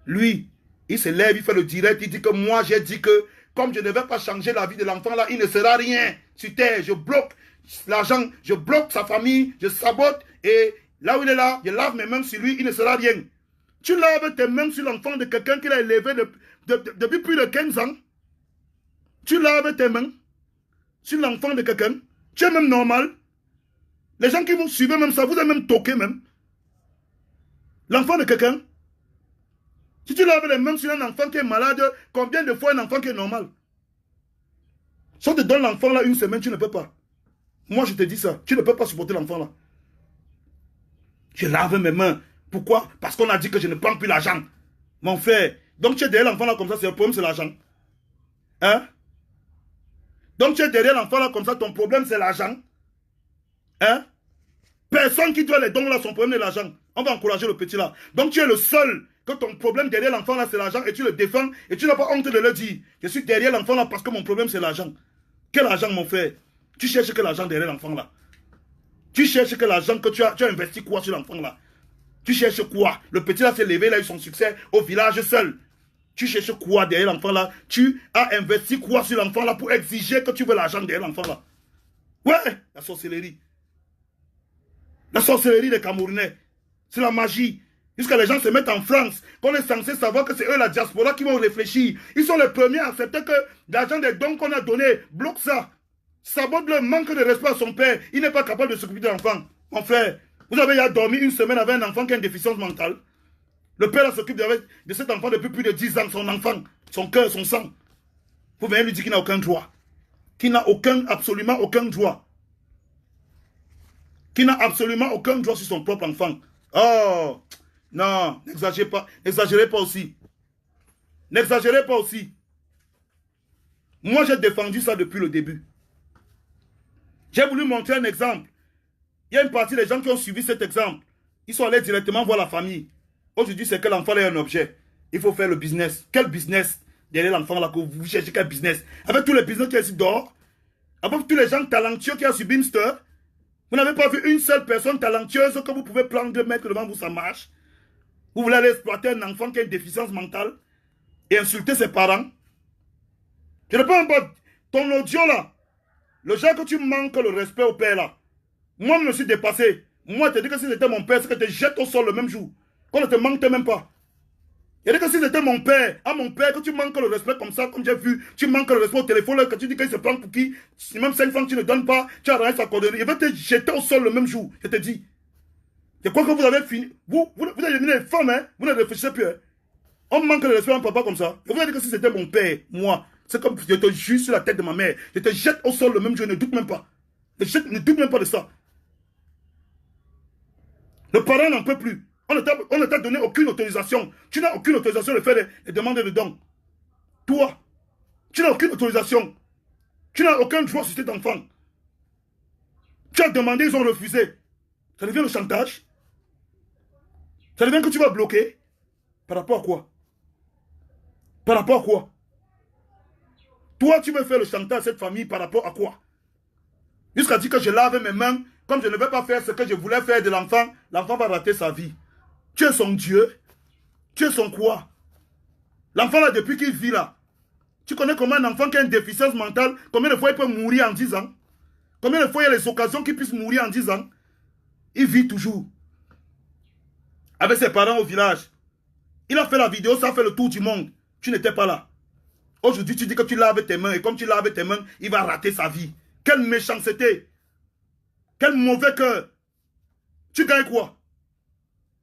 Lui, il se lève, il fait le direct, il dit que moi j'ai dit que comme je ne vais pas changer la vie de l'enfant là, il ne sera rien sur terre. Je bloque l'argent, je bloque sa famille, je sabote et là où il est là, je lave mes mains sur lui, il ne sera rien. Tu laves tes mains sur l'enfant de quelqu'un qui l'a élevé depuis plus de 15 ans. Tu laves tes mains sur l'enfant de quelqu'un. Tu es même normal. Les gens qui vous suivent même ça, vous êtes même toqué même. L'enfant de quelqu'un. Si tu laves les mains sur un enfant qui est malade, combien de fois un enfant qui est normal? Si on te donne l'enfant là une semaine, tu ne peux pas. Moi je te dis ça, tu ne peux pas supporter l'enfant là. Je lave mes mains. Pourquoi? Parce qu'on a dit que je ne prends plus l'argent. Mon frère, donc tu es derrière l'enfant là comme ça, c'est le problème, c'est l'argent. Hein? Donc tu es derrière l'enfant là comme ça, ton problème c'est l'argent. Hein? Personne qui doit les dons là, son problème c'est l'argent. On va encourager le petit là. Donc tu es le seul que ton problème derrière l'enfant là c'est l'argent et tu le défends et tu n'as pas honte de le dire. Je suis derrière l'enfant là parce que mon problème c'est l'argent. Quel argent mon frère? Tu cherches que l'argent derrière l'enfant là? Tu cherches que l'argent que tu as investi quoi sur l'enfant là? Tu cherches quoi? Le petit là s'est levé, il a eu son succès au village seul. Tu cherches quoi derrière l'enfant là? Tu as investi quoi sur l'enfant là pour exiger que tu veux l'argent derrière l'enfant là? Ouais, la sorcellerie. La sorcellerie des Camerounais. C'est la magie. Jusqu'à les gens se mettent en France, qu'on est censé savoir que c'est eux la diaspora qui vont réfléchir. Ils sont les premiers à accepter que l'argent des dons qu'on a donné bloque ça. Sabote le manque de respect à son père. Il n'est pas capable de s'occuper de l'enfant. Mon frère, vous avez déjà dormi une semaine avec un enfant qui a une déficience mentale. Le père s'occupe de cet enfant depuis plus de 10 ans, son enfant, son cœur, son sang. Vous venez lui dire qu'il n'a aucun droit. Qu'il n'a absolument aucun droit. Qu'il n'a absolument aucun droit sur son propre enfant. Oh, non, n'exagérez pas. N'exagérez pas aussi. N'exagérez pas aussi. Moi, j'ai défendu ça depuis le début. J'ai voulu montrer un exemple. Il y a une partie des gens qui ont suivi cet exemple. Ils sont allés directement voir la famille. Aujourd'hui, c'est que l'enfant est un objet. Il faut faire le business. Quel business derrière l'enfant là que vous cherchez? Quel business? Avec tous les business qui sont ici dehors, avec tous les gens talentueux qui ont subi une star, vous n'avez pas vu une seule personne talentueuse que vous pouvez prendre, mettre devant vous, ça marche. Vous voulez aller exploiter un enfant qui a une déficience mentale et insulter ses parents. Je ne peux même pas. Ton audio là, le genre que tu manques le respect au père là. Moi, je me suis dépassé. Moi, je te dis que si c'était mon père, c'est que je te jette au sol le même jour. Qu'on ne te manque même pas. Je te dis que si c'était mon père, à mon père, que tu manques le respect comme ça, comme j'ai vu, tu manques le respect au téléphone, là, que tu dis qu'il se prend pour qui, si même 5 francs tu ne donnes pas, tu as rien sa coordonnée. Il va te jeter au sol le même jour. Je te dis. Je crois que vous avez fini. Vous êtes devenus des femmes, hein. Vous ne réfléchissez plus. Hein. On manque le respect à un papa comme ça. Je vous ai dit que si c'était mon père, moi, c'est comme je te jure sur la tête de ma mère. Je te jette au sol le même jour, ne doute même pas. Ne doute même pas de ça. Le parent n'en peut plus. On ne t'a donné aucune autorisation. Tu n'as aucune autorisation de faire des demandes de dons. Toi, tu n'as aucune autorisation. Tu n'as aucun droit sur cet enfant. Tu as demandé, ils ont refusé. Ça devient le chantage. Ça devient que tu vas bloquer. Par rapport à quoi? Par rapport à quoi? Toi, tu veux faire le chantage à cette famille par rapport à quoi? Jusqu'à dire que je lave mes mains, comme je ne vais pas faire ce que je voulais faire de l'enfant, l'enfant va rater sa vie. Tu es son Dieu. Tu es son quoi? L'enfant là, depuis qu'il vit là, tu connais comment un enfant qui a une déficience mentale, combien de fois il peut mourir en 10 ans? Combien de fois il y a les occasions qu'il puisse mourir en 10 ans? Il vit toujours. Avec ses parents au village. Il a fait la vidéo, ça a fait le tour du monde. Tu n'étais pas là. Aujourd'hui, tu dis que tu laves tes mains et comme tu laves tes mains, il va rater sa vie. Quelle méchanceté. Quel mauvais cœur. Tu gagnes quoi?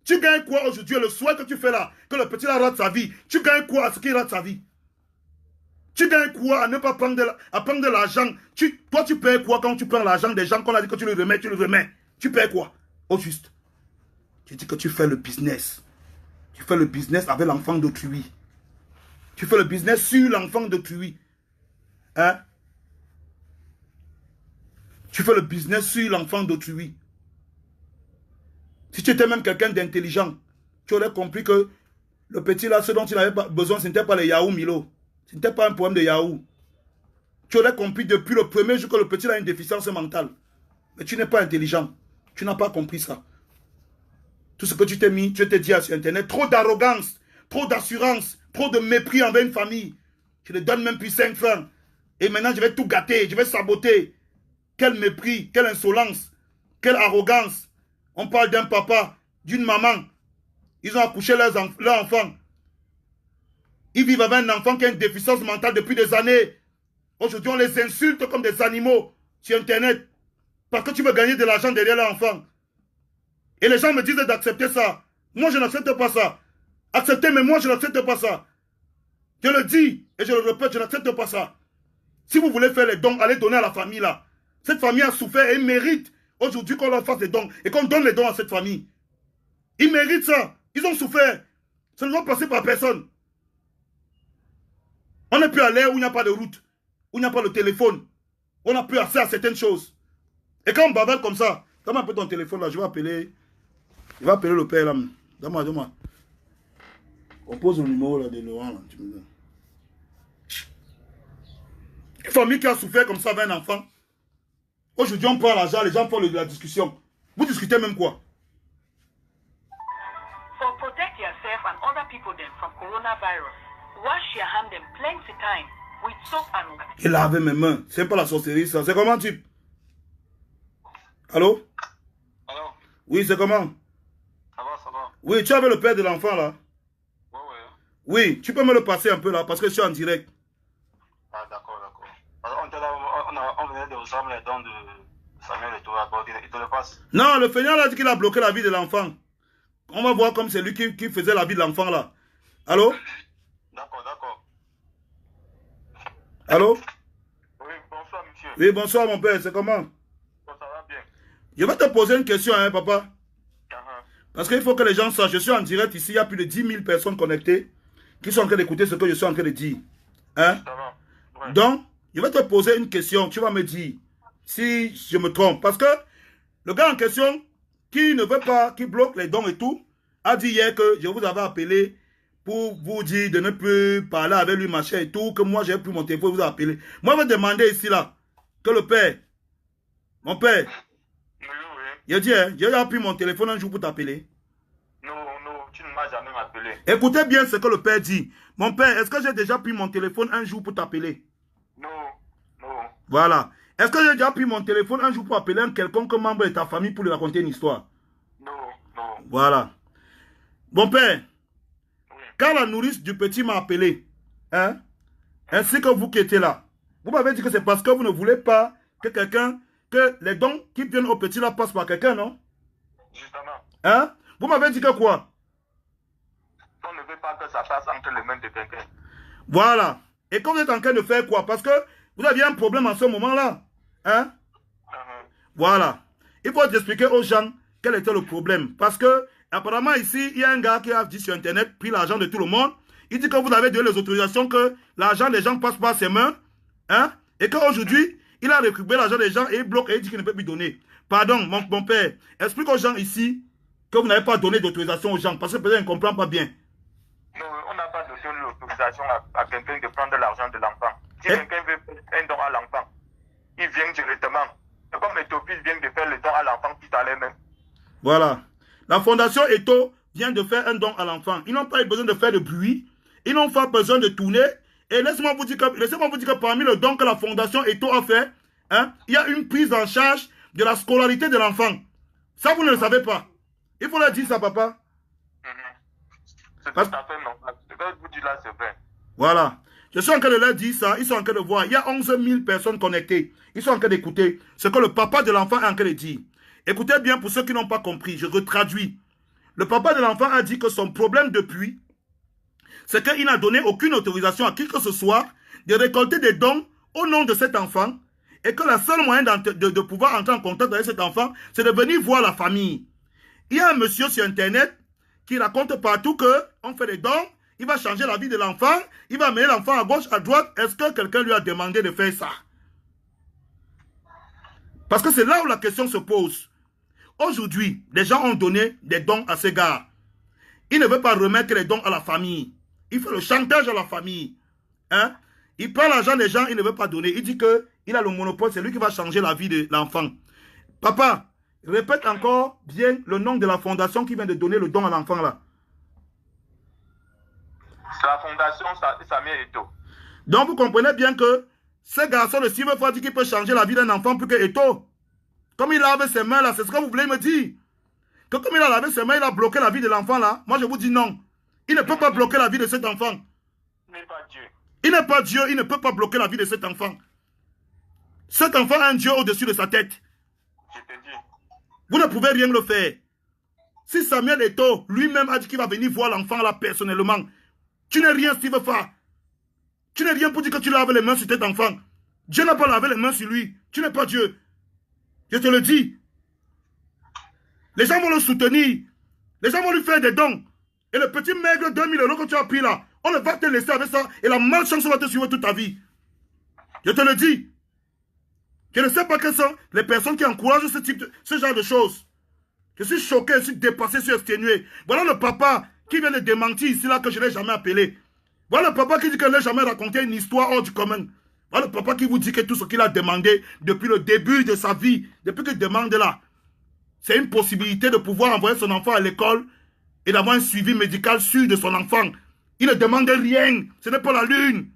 Tu gagnes quoi aujourd'hui? Le souhait que tu fais là, que le petit là rate sa vie. Tu gagnes quoi à ce qu'il rate sa vie? Tu gagnes quoi à ne pas prendre de l'argent? Toi, tu payes quoi quand tu prends l'argent des gens qu'on a dit que tu le remets, tu le remets? Tu payes quoi? Au juste. Tu dis que tu fais le business. Tu fais le business avec l'enfant d'autrui. Tu fais le business sur l'enfant d'autrui. Hein? Tu fais le business sur l'enfant d'autrui. Si tu étais même quelqu'un d'intelligent, tu aurais compris que le petit là, ce dont il avait besoin, ce n'était pas les Yahoo Milo. Ce n'était pas un problème de Yahoo. Tu aurais compris depuis le premier jour que le petit a une déficience mentale. Mais tu n'es pas intelligent. Tu n'as pas compris ça. Tout ce que tu t'es mis, tu t'es dit sur Internet, trop d'arrogance, trop d'assurance, trop de mépris envers une famille. Tu ne donnes même plus 5 francs. Et maintenant, je vais tout gâter, je vais saboter. Quel mépris, quelle insolence, quelle arrogance. On parle d'un papa, d'une maman. Ils ont accouché leur enfant. Ils vivent avec un enfant qui a une déficience mentale depuis des années. Aujourd'hui, on les insulte comme des animaux sur Internet. Parce que tu veux gagner de l'argent derrière l'enfant. Et les gens me disent d'accepter ça. Moi, je n'accepte pas ça. Acceptez, mais moi, je n'accepte pas ça. Je le dis et je le répète, je n'accepte pas ça. Si vous voulez faire les dons, allez donner à la famille là. Cette famille a souffert et mérite aujourd'hui qu'on leur fasse des dons et qu'on donne les dons à cette famille. Ils méritent ça. Ils ont souffert. Ça ne doit passer par personne. On n'est plus à l'ère où il n'y a pas de route, où il n'y a pas de téléphone. On n'a plus accès à certaines choses. Et quand on bavarde comme ça, donne-moi un peu ton téléphone là, je vais appeler le père là. Donne-moi. On pose le numéro là de Laurent là. Tu me donnes. Une famille qui a souffert comme ça avec un enfant. Aujourd'hui on prend l'argent, les gens font la discussion. Vous discutez même quoi? For protect yourself and other people then from coronavirus, wash your hands plenty time with soap and water. Et laver mes mains. C'est pas la sorcellerie ça. C'est comment type? Allô? Allô? Oui, c'est comment? Ça va, ça va. Oui, tu avais le père de l'enfant là? Ouais, ouais. Oui, tu peux me le passer un peu là parce que je suis en direct. Ah, d'accord, d'accord. On venait de recevoir les dons de Samuel et tout, il te le passe. Non, le feignant a dit qu'il a bloqué la vie de l'enfant. On va voir comme c'est lui qui faisait la vie de l'enfant là. Allô? D'accord, d'accord. Allô? Oui, bonsoir, monsieur. Oui, bonsoir mon père, c'est comment? Bon, ça va bien. Je vais te poser une question, hein, papa. Uh-huh. Parce qu'il faut que les gens sachent, je suis en direct ici, il y a plus de 10 000 personnes connectées qui sont en train d'écouter ce que je suis en train de dire. Hein? Ça va. Ouais. Donc, je vais te poser une question, tu vas me dire si je me trompe. Parce que le gars en question, qui ne veut pas, qui bloque les dons et tout, a dit hier que je vous avais appelé pour vous dire de ne plus parler avec lui, machin et tout, que moi j'ai pris mon téléphone, vous avez appelé. Moi, je vais demander ici, là, que le père, mon père, Oui, oui. il a dit, hein, j'ai pris mon téléphone un jour pour t'appeler. Non, tu ne m'as jamais appelé. Écoutez bien ce que le père dit. Mon père, est-ce que j'ai déjà pris mon téléphone un jour pour t'appeler? Non. Voilà. Est-ce que j'ai déjà pris mon téléphone un jour pour appeler un quelconque membre de ta famille pour lui raconter une histoire? Non. Voilà. Mon père, Oui. quand la nourrice du petit m'a appelé, hein, ainsi que vous qui étiez là, vous m'avez dit que c'est parce que vous ne voulez pas que que les dons qui viennent au petit là passent par quelqu'un, non? Justement. Hein? Vous m'avez dit que quoi? On ne veut pas que ça passe entre les mains de quelqu'un. Voilà. Et quand vous êtes en train de faire quoi? Parce que vous aviez un problème en ce moment-là. Hein? Uh-huh. Voilà. Il faut expliquer aux gens quel était le problème. Parce que, apparemment, ici, il y a un gars qui a dit sur Internet, pris l'argent de tout le monde. Il dit que vous avez donné les autorisations que l'argent des gens passe par ses mains. Hein? Et qu'aujourd'hui, il a récupéré l'argent des gens et il bloque et il dit qu'il ne peut plus donner. Pardon, mon père, explique aux gens ici que vous n'avez pas donné d'autorisation aux gens. Parce que peut-être ils ne comprennent pas bien. Non, on n'a pas donné l'autorisation à quelqu'un de prendre l'argent de l'enfant. Si quelqu'un veut faire un don à l'enfant, il vient directement. C'est comme Ethiopie vient de faire le don à l'enfant tout à l'heure même. Voilà. La fondation Eto vient de faire un don à l'enfant. Ils n'ont pas eu besoin de faire de bruit. Ils n'ont pas besoin de tourner. Et laissez-moi vous dire que parmi le don que la fondation Eto a fait, hein, il y a une prise en charge de la scolarité de l'enfant. Ça, vous ne le savez pas. Il faut leur dire ça, papa. C'est tout à fait normal. Ce que vous dites là, c'est vrai. Voilà. Je suis en train de leur dire ça. Ils sont en train de voir. Il y a 11 000 personnes connectées. Ils sont en train d'écouter ce que le papa de l'enfant est en train de dire. Écoutez bien pour ceux qui n'ont pas compris. Je retraduis. Le papa de l'enfant a dit que son problème depuis, c'est qu'il n'a donné aucune autorisation à qui que ce soit de récolter des dons au nom de cet enfant et que le seul moyen de pouvoir entrer en contact avec cet enfant, c'est de venir voir la famille. Il y a un monsieur sur Internet qui raconte partout qu'on fait des dons, il va changer la vie de l'enfant, il va amener l'enfant à gauche, à droite. Est-ce que quelqu'un lui a demandé de faire ça? Parce que c'est là où la question se pose. Aujourd'hui, les gens ont donné des dons à ces gars. Il ne veut pas remettre les dons à la famille. Il fait le chantage à la famille. Hein? Il prend l'argent des gens, il ne veut pas donner. Il dit qu'il a le monopole, c'est lui qui va changer la vie de l'enfant. Papa, répète encore bien le nom de la fondation qui vient de donner le don à l'enfant là. La fondation Samuel Eto'o. Donc vous comprenez bien que ce garçon de Silver Ford dit qu'il peut changer la vie d'un enfant plus que Eto'o. Comme il lave ses mains là, c'est ce que vous voulez me dire. Que comme il a lavé ses mains, il a bloqué la vie de l'enfant là. Moi je vous dis non. Il ne peut pas bloquer la vie de cet enfant. Il n'est pas Dieu. Il n'est pas Dieu, il ne peut pas bloquer la vie de cet enfant. Cet enfant a un Dieu au-dessus de sa tête. Je te dis. Vous ne pouvez rien le faire. Si Samuel Eto'o lui-même a dit qu'il va venir voir l'enfant là personnellement, tu n'es rien, Steve Fa. Tu n'es rien pour dire que tu laves les mains sur cet enfant. Dieu n'a pas lavé les mains sur lui. Tu n'es pas Dieu. Je te le dis. Les gens vont le soutenir. Les gens vont lui faire des dons. Et le petit maigre 2000 € que tu as pris là, on ne va te laisser avec ça. Et la malchance va te suivre toute ta vie. Je te le dis. Je ne sais pas quelles sont les personnes qui encouragent ce genre de choses. Je suis choqué, je suis dépassé, je suis exténué. Voilà le papa qui vient de démentir ici là que je ne l'ai jamais appelé. Voilà le papa qui dit qu'il n'a jamais raconté une histoire hors du commun. Voilà le papa qui vous dit que tout ce qu'il a demandé depuis le début de sa vie, depuis qu'il demande là, c'est une possibilité de pouvoir envoyer son enfant à l'école et d'avoir un suivi médical sûr de son enfant. Il ne demande rien, ce n'est pas la lune.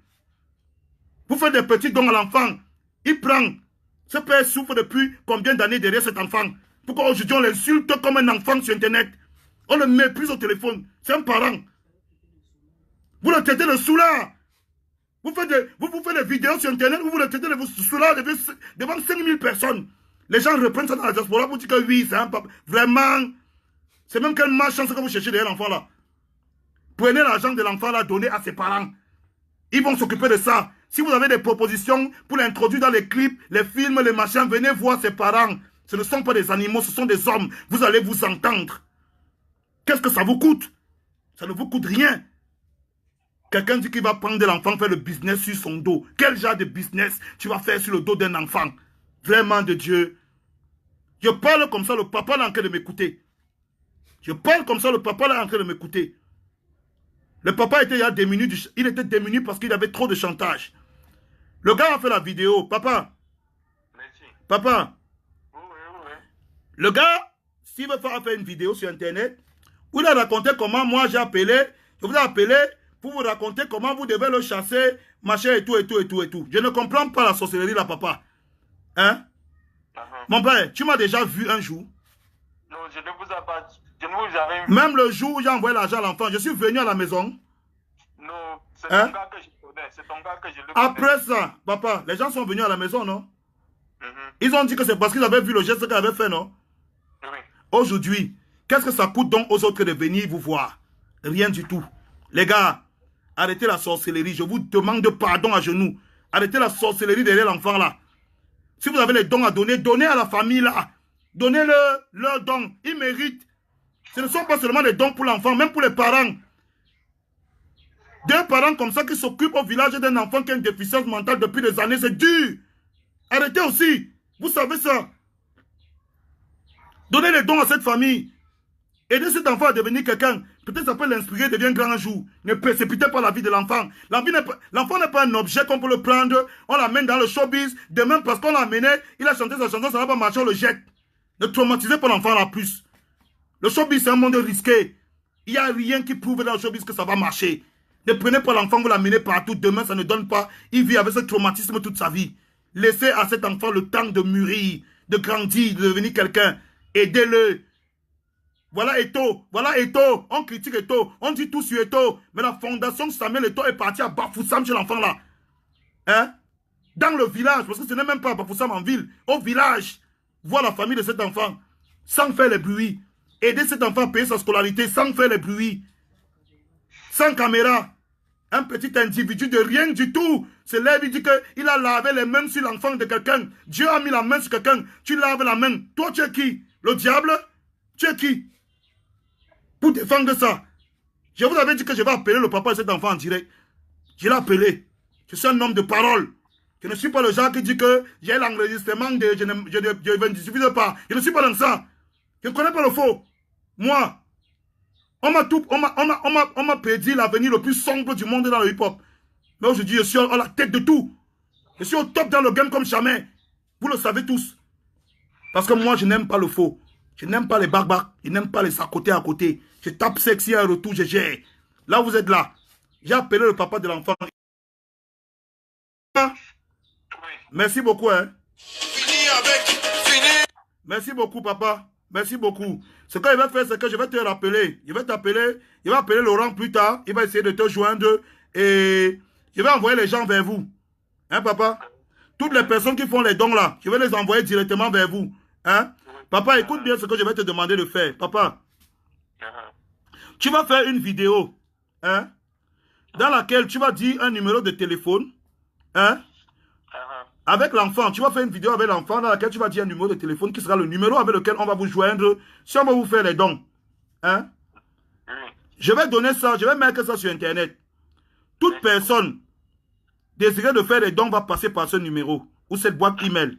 Vous faites des petits dons à l'enfant, il prend. Ce père souffre depuis combien d'années derrière cet enfant? Pourquoi aujourd'hui on l'insulte comme un enfant sur Internet? On le méprise au téléphone, c'est un parent. Vous le traitez de soulard. Vous faites des vidéos sur Internet, vous le traitez de soulard devant 5000 personnes. Les gens reprennent ça dans la diaspora pour dire que oui, c'est un papa. Vraiment, c'est même quelle malchance que vous cherchez derrière l'enfant là. Prenez l'argent de l'enfant là, donnez à ses parents. Ils vont s'occuper de ça. Si vous avez des propositions pour l'introduire dans les clips, les films, les machins, venez voir ses parents. Ce ne sont pas des animaux, ce sont des hommes. Vous allez vous entendre. Qu'est-ce que ça vous coûte? Ça ne vous coûte rien. Quelqu'un dit qu'il va prendre de l'enfant, faire le business sur son dos. Quel genre de business tu vas faire sur le dos d'un enfant? Vraiment de Dieu. Je parle comme ça, le papa est en train de m'écouter. Je parle comme ça, le papa est en train de m'écouter. Le papa était démuni, il était démuni parce qu'il avait trop de chantage. Le gars a fait la vidéo. Papa. Merci. Papa. Oui. Le gars, Steve Fa a fait une vidéo sur Internet où il a raconté comment moi j'ai appelé. Je vous ai appelé pour vous raconter comment vous devez le chasser, machin et tout. Je ne comprends pas la sorcellerie là, papa. Hein? Mon père, tu m'as déjà vu un jour? Non, je ne vous ai pas... Je ne vous avais... Même le jour où j'ai envoyé l'argent à l'enfant, je suis venu à la maison. Non, c'est Hein? ton gars que je connais. C'est ton gars que je le connais. Après ça, papa, les gens sont venus à la maison, non? Ils ont dit que c'est parce qu'ils avaient vu le geste qu'ils avaient fait, non? Oui. Aujourd'hui, qu'est-ce que ça coûte donc aux autres de venir vous voir? Rien du tout. Les gars, arrêtez la sorcellerie. Je vous demande pardon à genoux. Arrêtez la sorcellerie derrière l'enfant là. Si vous avez les dons à donner, donnez à la famille là. Donnez-leur leurs dons. Ils méritent. Ce ne sont pas seulement des dons pour l'enfant, même pour les parents. Deux parents comme ça qui s'occupent au village d'un enfant qui a une déficience mentale depuis des années, c'est dur. Arrêtez aussi. Vous savez ça. Donnez les dons à cette famille. Aidez cet enfant à devenir quelqu'un. Peut-être ça peut l'inspirer, devient grand un jour. Ne précipitez pas la vie de l'enfant. L'enfant n'est pas un objet qu'on peut le prendre. On l'amène dans le showbiz. Demain, parce qu'on l'a amené, il a chanté sa chanson, ça ne va pas marcher, on le jette. Ne traumatisez pas l'enfant là plus. Le showbiz, c'est un monde risqué. Il n'y a rien qui prouve dans le showbiz que ça va marcher. Ne prenez pas l'enfant, vous l'amenez partout. Demain, ça ne donne pas. Il vit avec ce traumatisme toute sa vie. Laissez à cet enfant le temps de mûrir, de grandir, de devenir quelqu'un. Aidez-le. Voilà Eto'o. Voilà Eto'o. On critique Eto'o. On dit tout sur Eto'o. Mais la fondation Samuel Eto'o est partie à Bafoussam chez l'enfant là. Hein? Dans le village. Parce que ce n'est même pas à Bafoussam en ville. Au village. Voir la famille de cet enfant. Sans faire les bruits. Aider cet enfant à payer sa scolarité sans faire les bruits. Sans caméra. Un petit individu de rien du tout se lève, il dit qu'il a lavé les mains sur l'enfant de quelqu'un. Dieu a mis la main sur quelqu'un. Tu laves la main. Toi, tu es qui? Le diable? Tu es qui? Pour défendre ça. Je vous avais dit que je vais appeler le papa de cet enfant en direct. Je l'ai appelé. Je suis un homme de parole. Je ne suis pas le genre qui dit que j'ai l'enregistrement de je ne diffuse pas. Je ne suis pas dans ça. Je ne connais pas le faux. Moi, on m'a prédit l'avenir le plus sombre du monde dans le hip-hop. Mais aujourd'hui, je suis à la tête de tout. Je suis au top dans le game comme jamais. Vous le savez tous. Parce que moi, je n'aime pas le faux. Je n'aime pas les barbares. Je n'aime pas les à côté. Je tape sexy à un retour, je gère. Là, vous êtes là. J'ai appelé le papa de l'enfant. Merci beaucoup, hein. Merci beaucoup, papa. Merci beaucoup. Ce que je vais faire, c'est que je vais te rappeler. Je vais t'appeler. Il va appeler Laurent plus tard. Il va essayer de te joindre. Et je vais envoyer les gens vers vous. Hein, papa? Toutes les personnes qui font les dons là, je vais les envoyer directement vers vous. Hein? Papa, écoute bien ce que je vais te demander de faire. Papa, tu vas faire une vidéo. Hein? Dans laquelle tu vas dire un numéro de téléphone. Hein? Avec l'enfant, tu vas faire une vidéo avec l'enfant dans laquelle tu vas dire un numéro de téléphone qui sera le numéro avec lequel on va vous joindre si on va vous faire les dons. Hein? Je vais donner ça, je vais mettre ça sur Internet. Toute personne désirée de faire des dons va passer par ce numéro ou cette boîte email.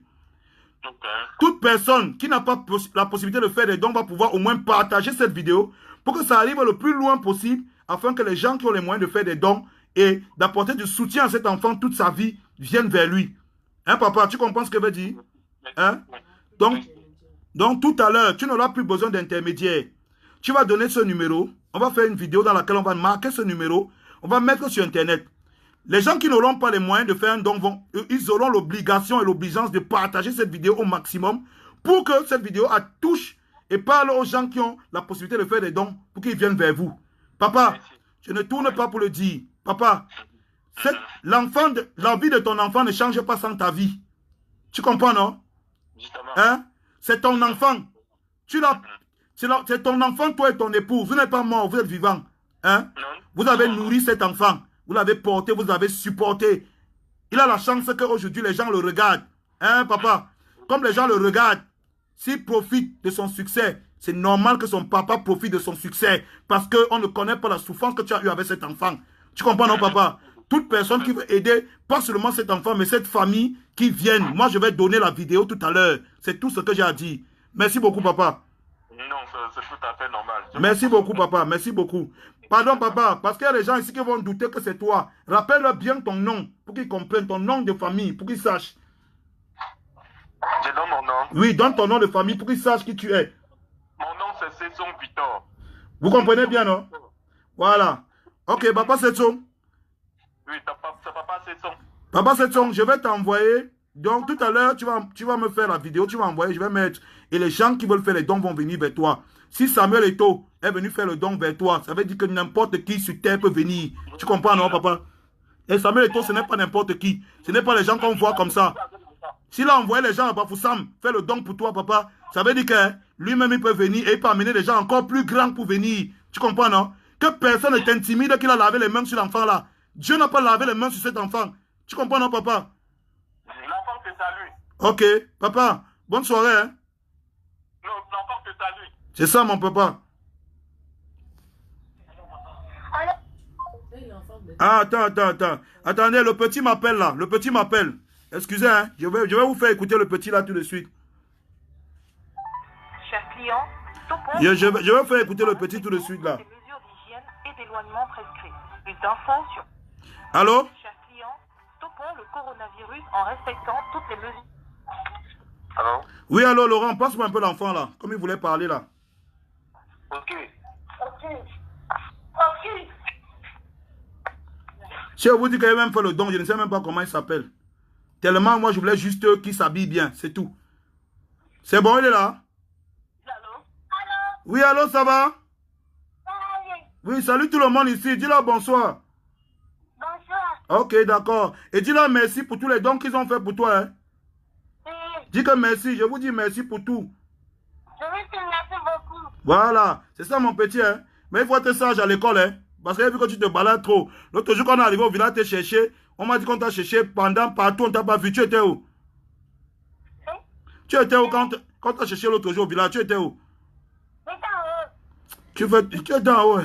Toute personne qui n'a pas la possibilité de faire des dons va pouvoir au moins partager cette vidéo pour que ça arrive le plus loin possible afin que les gens qui ont les moyens de faire des dons et d'apporter du soutien à cet enfant toute sa vie viennent vers lui. Hein, papa, tu comprends ce que je veux dire? Hein? Donc, tout à l'heure, tu n'auras plus besoin d'intermédiaire. Tu vas donner ce numéro. On va faire une vidéo dans laquelle on va marquer ce numéro. On va mettre sur Internet. Les gens qui n'auront pas les moyens de faire un don, ils auront l'obligation et l'obligeance de partager cette vidéo au maximum pour que cette vidéo touche et parle aux gens qui ont la possibilité de faire des dons pour qu'ils viennent vers vous. Papa, je ne tourne pas pour le dire. Papa, la vie de ton enfant ne change pas sans ta vie. Tu comprends, non? Hein? C'est ton enfant. C'est ton enfant, toi et ton épouse. Vous n'êtes pas mort, vous êtes vivant. Hein? Vous avez nourri cet enfant. Vous l'avez porté, vous l'avez supporté. Il a la chance qu'aujourd'hui, les gens le regardent. Hein, papa? Comme les gens le regardent, s'il profite de son succès, c'est normal que son papa profite de son succès. Parce qu'on ne connaît pas la souffrance que tu as eue avec cet enfant. Tu comprends, non, papa? Toute personne qui veut aider, pas seulement cet enfant, mais cette famille qui vienne. Moi, je vais donner la vidéo tout à l'heure. C'est tout ce que j'ai à dire. Merci beaucoup, papa. Non, c'est tout à fait normal. Merci beaucoup, papa. Merci beaucoup. Pardon, papa, parce qu'il y a des gens ici qui vont douter que c'est toi. Rappelle-leur bien ton nom, pour qu'ils comprennent ton nom de famille, pour qu'ils sachent. Je donne mon nom. Oui, donne ton nom de famille pour qu'ils sachent qui tu es. Mon nom, c'est Setson Victor. Vous comprenez bien, non? Voilà. Ok, papa Setson. Oui, c'est papa Setson. Papa Setson, je vais t'envoyer. Donc, tout à l'heure, tu vas me faire la vidéo, tu vas envoyer, je vais mettre. Et les gens qui veulent faire les dons vont venir vers toi. Si Samuel Eto'o est venu faire le don vers toi, ça veut dire que n'importe qui sur terre peut venir. Tu comprends, non, papa? Et Samuel Eto'o, ce n'est pas n'importe qui. Ce n'est pas les gens qu'on voit comme ça. S'il a envoyé les gens à Bafoussam, faire le don pour toi, papa, ça veut dire que lui-même, il peut venir et il peut amener des gens encore plus grands pour venir. Tu comprends, non? Que personne ne t'intimide qu'il a lavé les mains sur l'enfant là. Dieu n'a pas lavé les mains sur cet enfant. Tu comprends, non, papa? L'enfant te salue. Ok, papa, bonne soirée, hein? Non, l'enfant te salue. C'est ça, mon papa. Ah, attends. Attendez, le petit m'appelle là. Le petit m'appelle. Excusez, hein. Je vais vous faire écouter le petit là tout de suite. Cher client, Je vais faire écouter le petit tout de suite là. des mesures d'hygiène et d'éloignement prescrites. Plus d'infos sur... Allô? Cher client, stoppons le coronavirus en respectant toutes les mesures. Allô? Oui, allô, Laurent, passe-moi un peu l'enfant là. Comme il voulait parler là. Ok. Si je vous dis qu'il a même fait le don, je ne sais même pas comment il s'appelle. Tellement, moi, je voulais juste qu'il s'habille bien, c'est tout. C'est bon, il est là? Allô? Oui, allô, ça va? Oui, salut tout le monde ici. Dis-leur bonsoir. Bonsoir. Ok, d'accord. Et dis-leur merci pour tous les dons qu'ils ont fait pour toi. Hein? Dis que merci. Je vous dis merci pour tout. Je vous remercie beaucoup. Voilà. C'est ça, mon petit. Hein? Mais il faut être sage à l'école. Hein? Parce qu'il a vu que tu te balades trop. L'autre jour, quand on est arrivé au village, te chercher. On m'a dit qu'on t'a cherché pendant partout, on t'a pas vu. Tu étais où? Tu étais où quand t'as cherché l'autre jour au village? Tu étais où? Tu étais en haut.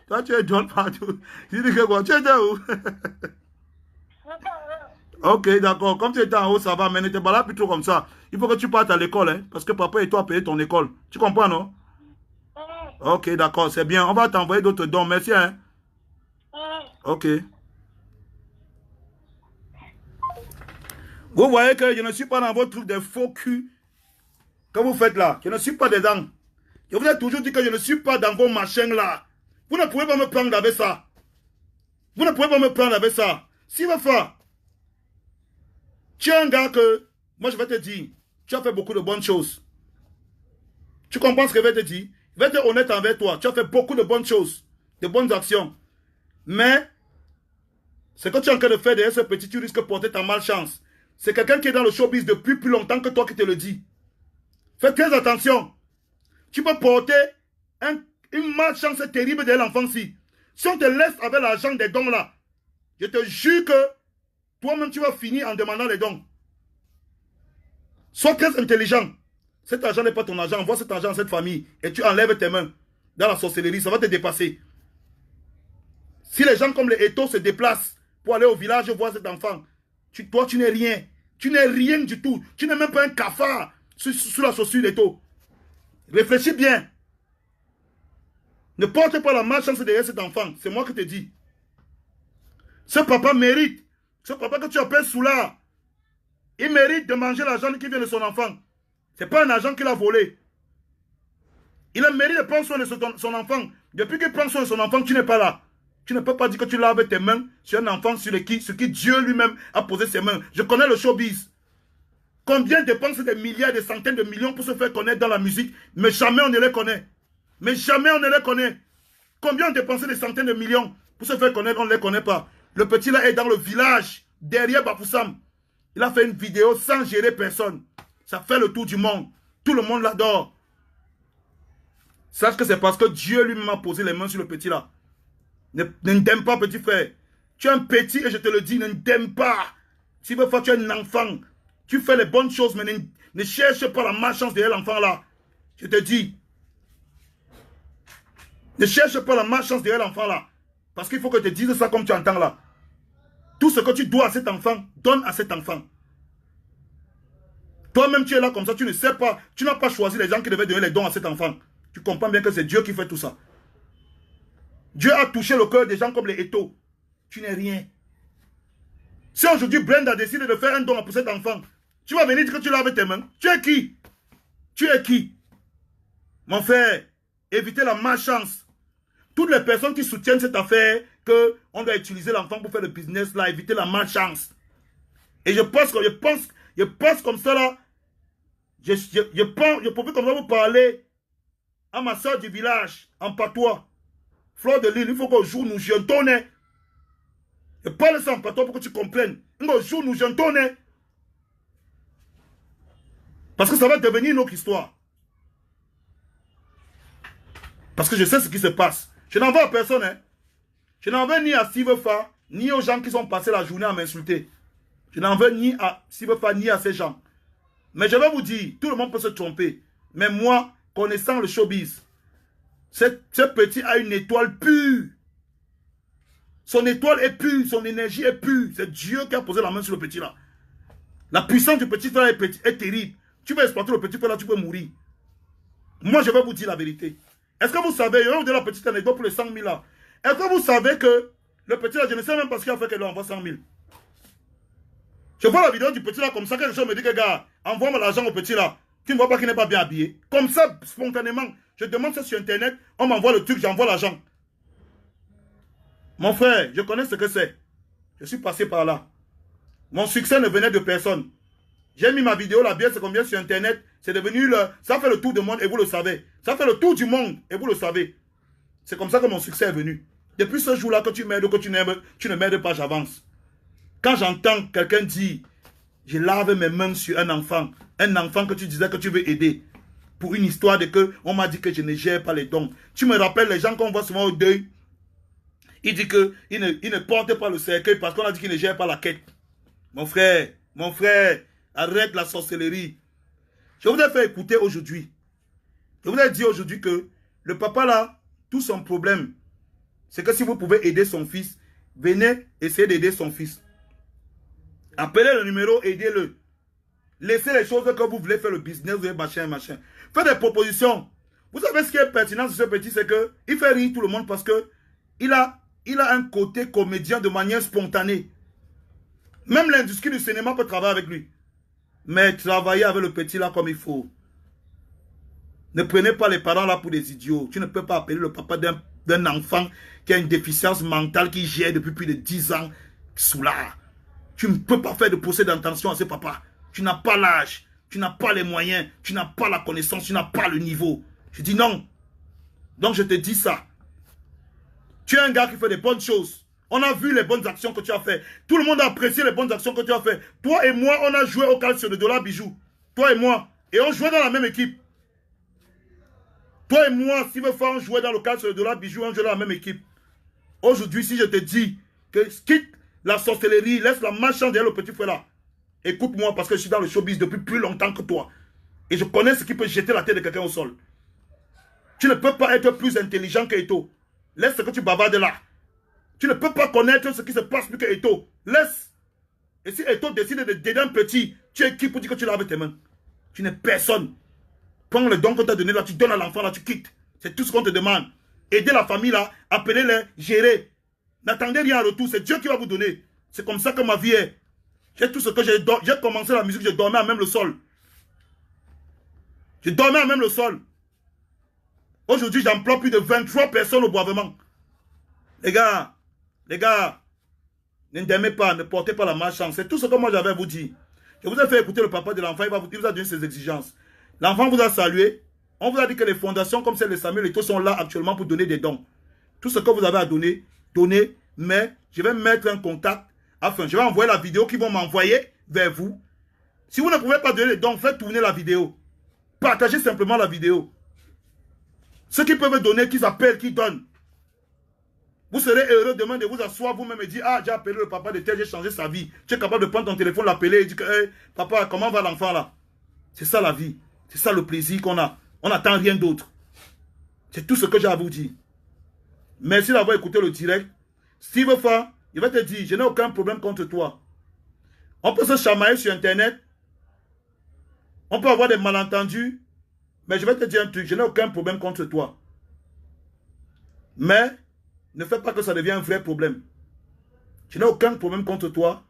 Toi, tu es drôle partout. Tu dis que quoi? Tu étais où? Ok, d'accord. Comme tu étais en haut, ça va. Mais ne te balade plus trop comme ça. Il faut que tu partes à l'école, hein, parce que papa et toi payé ton école. Tu comprends, non? Ok, d'accord, c'est bien. On va t'envoyer d'autres dons. Merci, hein? Ok. Vous voyez que je ne suis pas dans votre truc de faux cul que vous faites là. Je ne suis pas dedans. Je vous ai toujours dit que je ne suis pas dans vos machins là. Vous ne pouvez pas me prendre avec ça. Vous ne pouvez pas me prendre avec ça. Si vous faites, tu es un gars que, moi je vais te dire, tu as fait beaucoup de bonnes choses. Tu comprends ce que je vais te dire? Je vais être honnête envers toi. Tu as fait beaucoup de bonnes choses, de bonnes actions. Mais, ce que tu es en train de faire derrière ce petit, tu risques de porter ta malchance. C'est quelqu'un qui est dans le showbiz depuis plus longtemps que toi qui te le dit. Fais très attention. Tu peux porter une malchance terrible derrière l'enfant-ci. Si on te laisse avec l'argent des dons là, je te jure que toi-même tu vas finir en demandant les dons. Sois très intelligent. Cet argent n'est pas ton argent. Envoie cet argent à cette famille et tu enlèves tes mains dans la sorcellerie. Ça va te dépasser. Si les gens comme les Eto se déplacent pour aller au village voir cet enfant, toi tu n'es rien. Tu n'es rien du tout. Tu n'es même pas un cafard sous la chaussure d'Eto. Réfléchis bien. Ne porte pas la malchance derrière cet enfant. C'est moi qui te dis. Ce papa mérite. Ce papa que tu appelles Soula, il mérite de manger l'argent qui vient de son enfant. Ce n'est pas un argent qu'il a volé. Il a mérite de prendre soin de son enfant. Depuis qu'il prend soin de son enfant, tu n'es pas là. Tu ne peux pas dire que tu laves tes mains sur un enfant sur qui Dieu lui-même a posé ses mains. Je connais le showbiz. Combien dépensent des milliards, des centaines de millions pour se faire connaître dans la musique, mais jamais on ne les connaît. Mais jamais on ne les connaît. Combien ont dépensé des centaines de millions pour se faire connaître, on ne les connaît pas. Le petit là est dans le village, derrière Bafoussam. Il a fait une vidéo sans gérer personne. Ça fait le tour du monde. Tout le monde l'adore. Sache que c'est parce que Dieu lui-même a posé les mains sur le petit là. Ne t'aime pas, petit frère. Tu es un petit et je te le dis, ne t'aime pas. Si tu es un enfant, tu fais les bonnes choses, mais ne cherche pas la malchance derrière l'enfant là. Je te dis. Ne cherche pas la malchance derrière l'enfant là. Parce qu'il faut que tu te dises ça comme tu entends là. Tout ce que tu dois à cet enfant, donne à cet enfant. Toi-même, tu es là comme ça, tu ne sais pas. Tu n'as pas choisi les gens qui devaient donner les dons à cet enfant. Tu comprends bien que c'est Dieu qui fait tout ça. Dieu a touché le cœur des gens comme les Eto. Tu n'es rien. Si aujourd'hui Brenda décide de faire un don pour cet enfant, tu vas venir dire que tu l'as avec tes mains. Tu es qui? Tu es qui? Mon frère, évitez la malchance. Toutes les personnes qui soutiennent cette affaire, qu'on doit utiliser l'enfant pour faire le business là, évitez la malchance. Et je pense comme ça là, je pouvais comme ça vous parler à ma soeur du village, en patois. Fleur de l'île, il faut qu'au jour nous jentons. Je parle ça en patois pour que tu comprennes. Au jour nous jentons. Parce que ça va devenir une autre histoire. Parce que je sais ce qui se passe. Je n'en veux à personne. Hein. Je n'en veux ni à Sivefa, ni aux gens qui sont passés la journée à m'insulter. Je n'en veux ni à Sivefa, ni à ces gens. Mais je vais vous dire, tout le monde peut se tromper. Mais moi, connaissant le showbiz, ce petit a une étoile pure. Son étoile est pure, son énergie est pure. C'est Dieu qui a posé la main sur le petit là. La puissance du petit frère est terrible. Tu vas exploiter le petit frère là, tu peux mourir. Moi, je vais vous dire la vérité. Est-ce que vous savez, je vais vous donner la petite anecdote pour les 100 000 là. Est-ce que vous savez que le petit là, je ne sais même pas ce qu'il a fait qu'elle lui envoie 100 000. Je vois la vidéo du petit là comme ça, quelque chose me dit que gars, envoie-moi l'argent au petit là. Tu ne vois pas qu'il n'est pas bien habillé. Comme ça, spontanément, je demande ça sur internet, on m'envoie le truc, j'envoie l'argent. Mon frère, je connais ce que c'est. Je suis passé par là. Mon succès ne venait de personne. J'ai mis ma vidéo là, bien c'est combien sur internet. C'est devenu ça fait le tour du monde et vous le savez. Ça fait le tour du monde et vous le savez. C'est comme ça que mon succès est venu. Depuis ce jour-là que tu m'aides ou que tu ne m'aides pas, j'avance. Quand j'entends quelqu'un dire, je lave mes mains sur un enfant que tu disais que tu veux aider, pour une histoire de que on m'a dit que je ne gère pas les dons. Tu me rappelles les gens qu'on voit souvent au deuil. Il dit qu'il ne porte pas le cercueil parce qu'on a dit qu'il ne gère pas la quête. Mon frère, arrête la sorcellerie. Je vous ai fait écouter aujourd'hui. Je vous ai dit aujourd'hui que le papa là, tout son problème, c'est que si vous pouvez aider son fils, venez essayer d'aider son fils. Appelez le numéro, aidez-le. Laissez les choses que vous voulez faire le business, vous voulez machin. Faites des propositions. Vous savez ce qui est pertinent de ce petit, c'est qu'il fait rire tout le monde parce que il a un côté comédien de manière spontanée. Même l'industrie du cinéma peut travailler avec lui. Mais travaillez avec le petit là comme il faut. Ne prenez pas les parents là pour des idiots. Tu ne peux pas appeler le papa d'un enfant qui a une déficience mentale qui gère depuis plus de 10 ans sous là. Tu ne peux pas faire de procès d'intention à ce papa. Tu n'as pas l'âge, tu n'as pas les moyens, tu n'as pas la connaissance, tu n'as pas le niveau. Je dis non. Donc je te dis ça. Tu es un gars qui fait des bonnes choses. On a vu les bonnes actions que tu as fait. Tout le monde a apprécié les bonnes actions que tu as fait. Toi et moi, on a joué au calcio de dollar bijou. Toi et moi. Et on jouait dans la même équipe. Toi et moi, si veut faire, on jouait dans le calcio de dollar bijou, on jouait dans la même équipe. Aujourd'hui, si je te dis que quitte la sorcellerie, laisse la malchance derrière le petit frère là. Écoute-moi parce que je suis dans le showbiz depuis plus longtemps que toi. Et je connais ce qui peut jeter la tête de quelqu'un au sol. Tu ne peux pas être plus intelligent qu'Eto. Laisse ce que tu bavardes là. Tu ne peux pas connaître ce qui se passe plus qu'Eto. Laisse. Et si Eto décide d'aider un petit, tu es qui pour dire que tu laves tes mains? Tu n'es personne. Prends le don qu'on t'a donné là, tu donnes à l'enfant là, tu quittes. C'est tout ce qu'on te demande. Aider la famille là, appelez-les, gérer. N'attendez rien en retour, c'est Dieu qui va vous donner. C'est comme ça que ma vie est. J'ai tout ce que j'ai commencé la musique, je dormais à même le sol. Je dormais à même le sol. Aujourd'hui, j'emploie plus de 23 personnes au boivement. Les gars, n'aimez pas, ne portez pas la malchance. C'est tout ce que moi j'avais à vous dire. Je vous ai fait écouter le papa de l'enfant, il vous a donné ses exigences. L'enfant vous a salué. On vous a dit que les fondations comme celle de Samuel Eto'o sont là actuellement pour donner des dons. Tout ce que vous avez à donner, donnez. Mais je vais mettre un contact. Enfin, je vais envoyer la vidéo qu'ils vont m'envoyer vers vous. Si vous ne pouvez pas donner les dons, faites tourner la vidéo. Partagez simplement la vidéo. Ceux qui peuvent donner, qu'ils appellent, qu'ils donnent. Vous serez heureux demain de vous asseoir vous-même et dire, ah, j'ai appelé le papa de tel, j'ai changé sa vie. Tu es capable de prendre ton téléphone, l'appeler et dire, hey, papa, comment va l'enfant là? C'est ça la vie. C'est ça le plaisir qu'on a. On n'attend rien d'autre. C'est tout ce que j'ai à vous dire. Merci d'avoir écouté le direct. Steve Fa, il va te dire, je n'ai aucun problème contre toi. On peut se chamailler sur Internet. On peut avoir des malentendus. Mais je vais te dire un truc, je n'ai aucun problème contre toi. Mais, ne fais pas que ça devienne un vrai problème. Je n'ai aucun problème contre toi.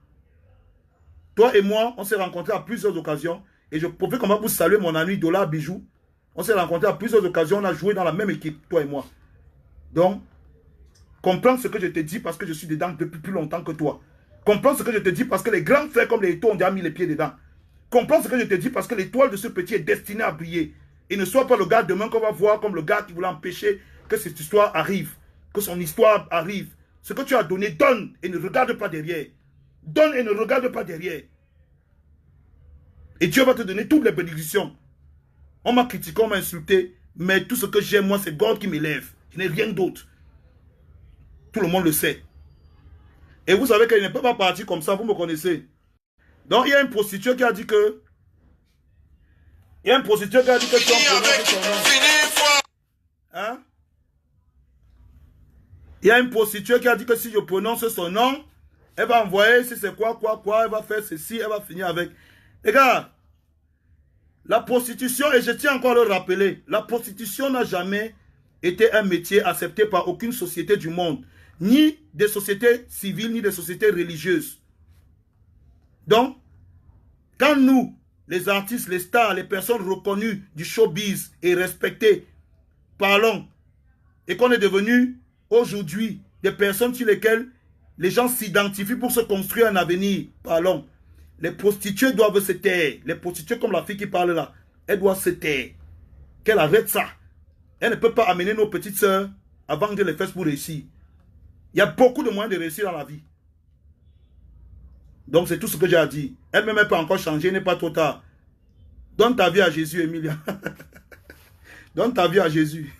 Toi et moi, on s'est rencontrés à plusieurs occasions. Et je profite comme ça pour saluer mon ami Dollar Bijou. On s'est rencontrés à plusieurs occasions. On a joué dans la même équipe, toi et moi. Donc, comprends ce que je te dis parce que je suis dedans depuis plus longtemps que toi. Comprends ce que je te dis parce que les grands frères comme les Eto'o ont déjà mis les pieds dedans. Comprends ce que je te dis parce que l'étoile de ce petit est destinée à briller. Et ne sois pas le gars demain qu'on va voir comme le gars qui voulait empêcher que cette histoire arrive. Que son histoire arrive. Ce que tu as donné, donne et ne regarde pas derrière. Donne et ne regarde pas derrière. Et Dieu va te donner toutes les bénédictions. On m'a critiqué, on m'a insulté. Mais tout ce que j'aime, moi, c'est God qui m'élève. Je n'ai rien d'autre. Tout le monde le sait. Et vous savez qu'il ne peut pas partir comme ça, vous me connaissez. Donc, il y a une prostituée qui a dit que... Il y a une prostituée qui a dit que tu as son nom. Hein? Il y a une prostituée qui a dit que si je prononce son nom, elle va envoyer, si c'est quoi, elle va faire ceci, elle va finir avec... Les gars, la prostitution, et je tiens encore à le rappeler, la prostitution n'a jamais été un métier accepté par aucune société du monde, ni des sociétés civiles, ni des sociétés religieuses. Donc, quand nous, les artistes, les stars, les personnes reconnues du showbiz et respectées, parlons, et qu'on est devenu aujourd'hui des personnes sur lesquelles les gens s'identifient pour se construire un avenir, parlons. Les prostituées doivent se taire. Les prostituées comme la fille qui parle là, elle doit se taire. Qu'elle arrête ça. Elle ne peut pas amener nos petites sœurs à vendre les fesses pour réussir. Il y a beaucoup de moyens de réussir dans la vie. Donc c'est tout ce que j'ai à dire. Elle-même elle peut encore changer, il n'est pas trop tard. Donne ta vie à Jésus, Emilia. Donne ta vie à Jésus.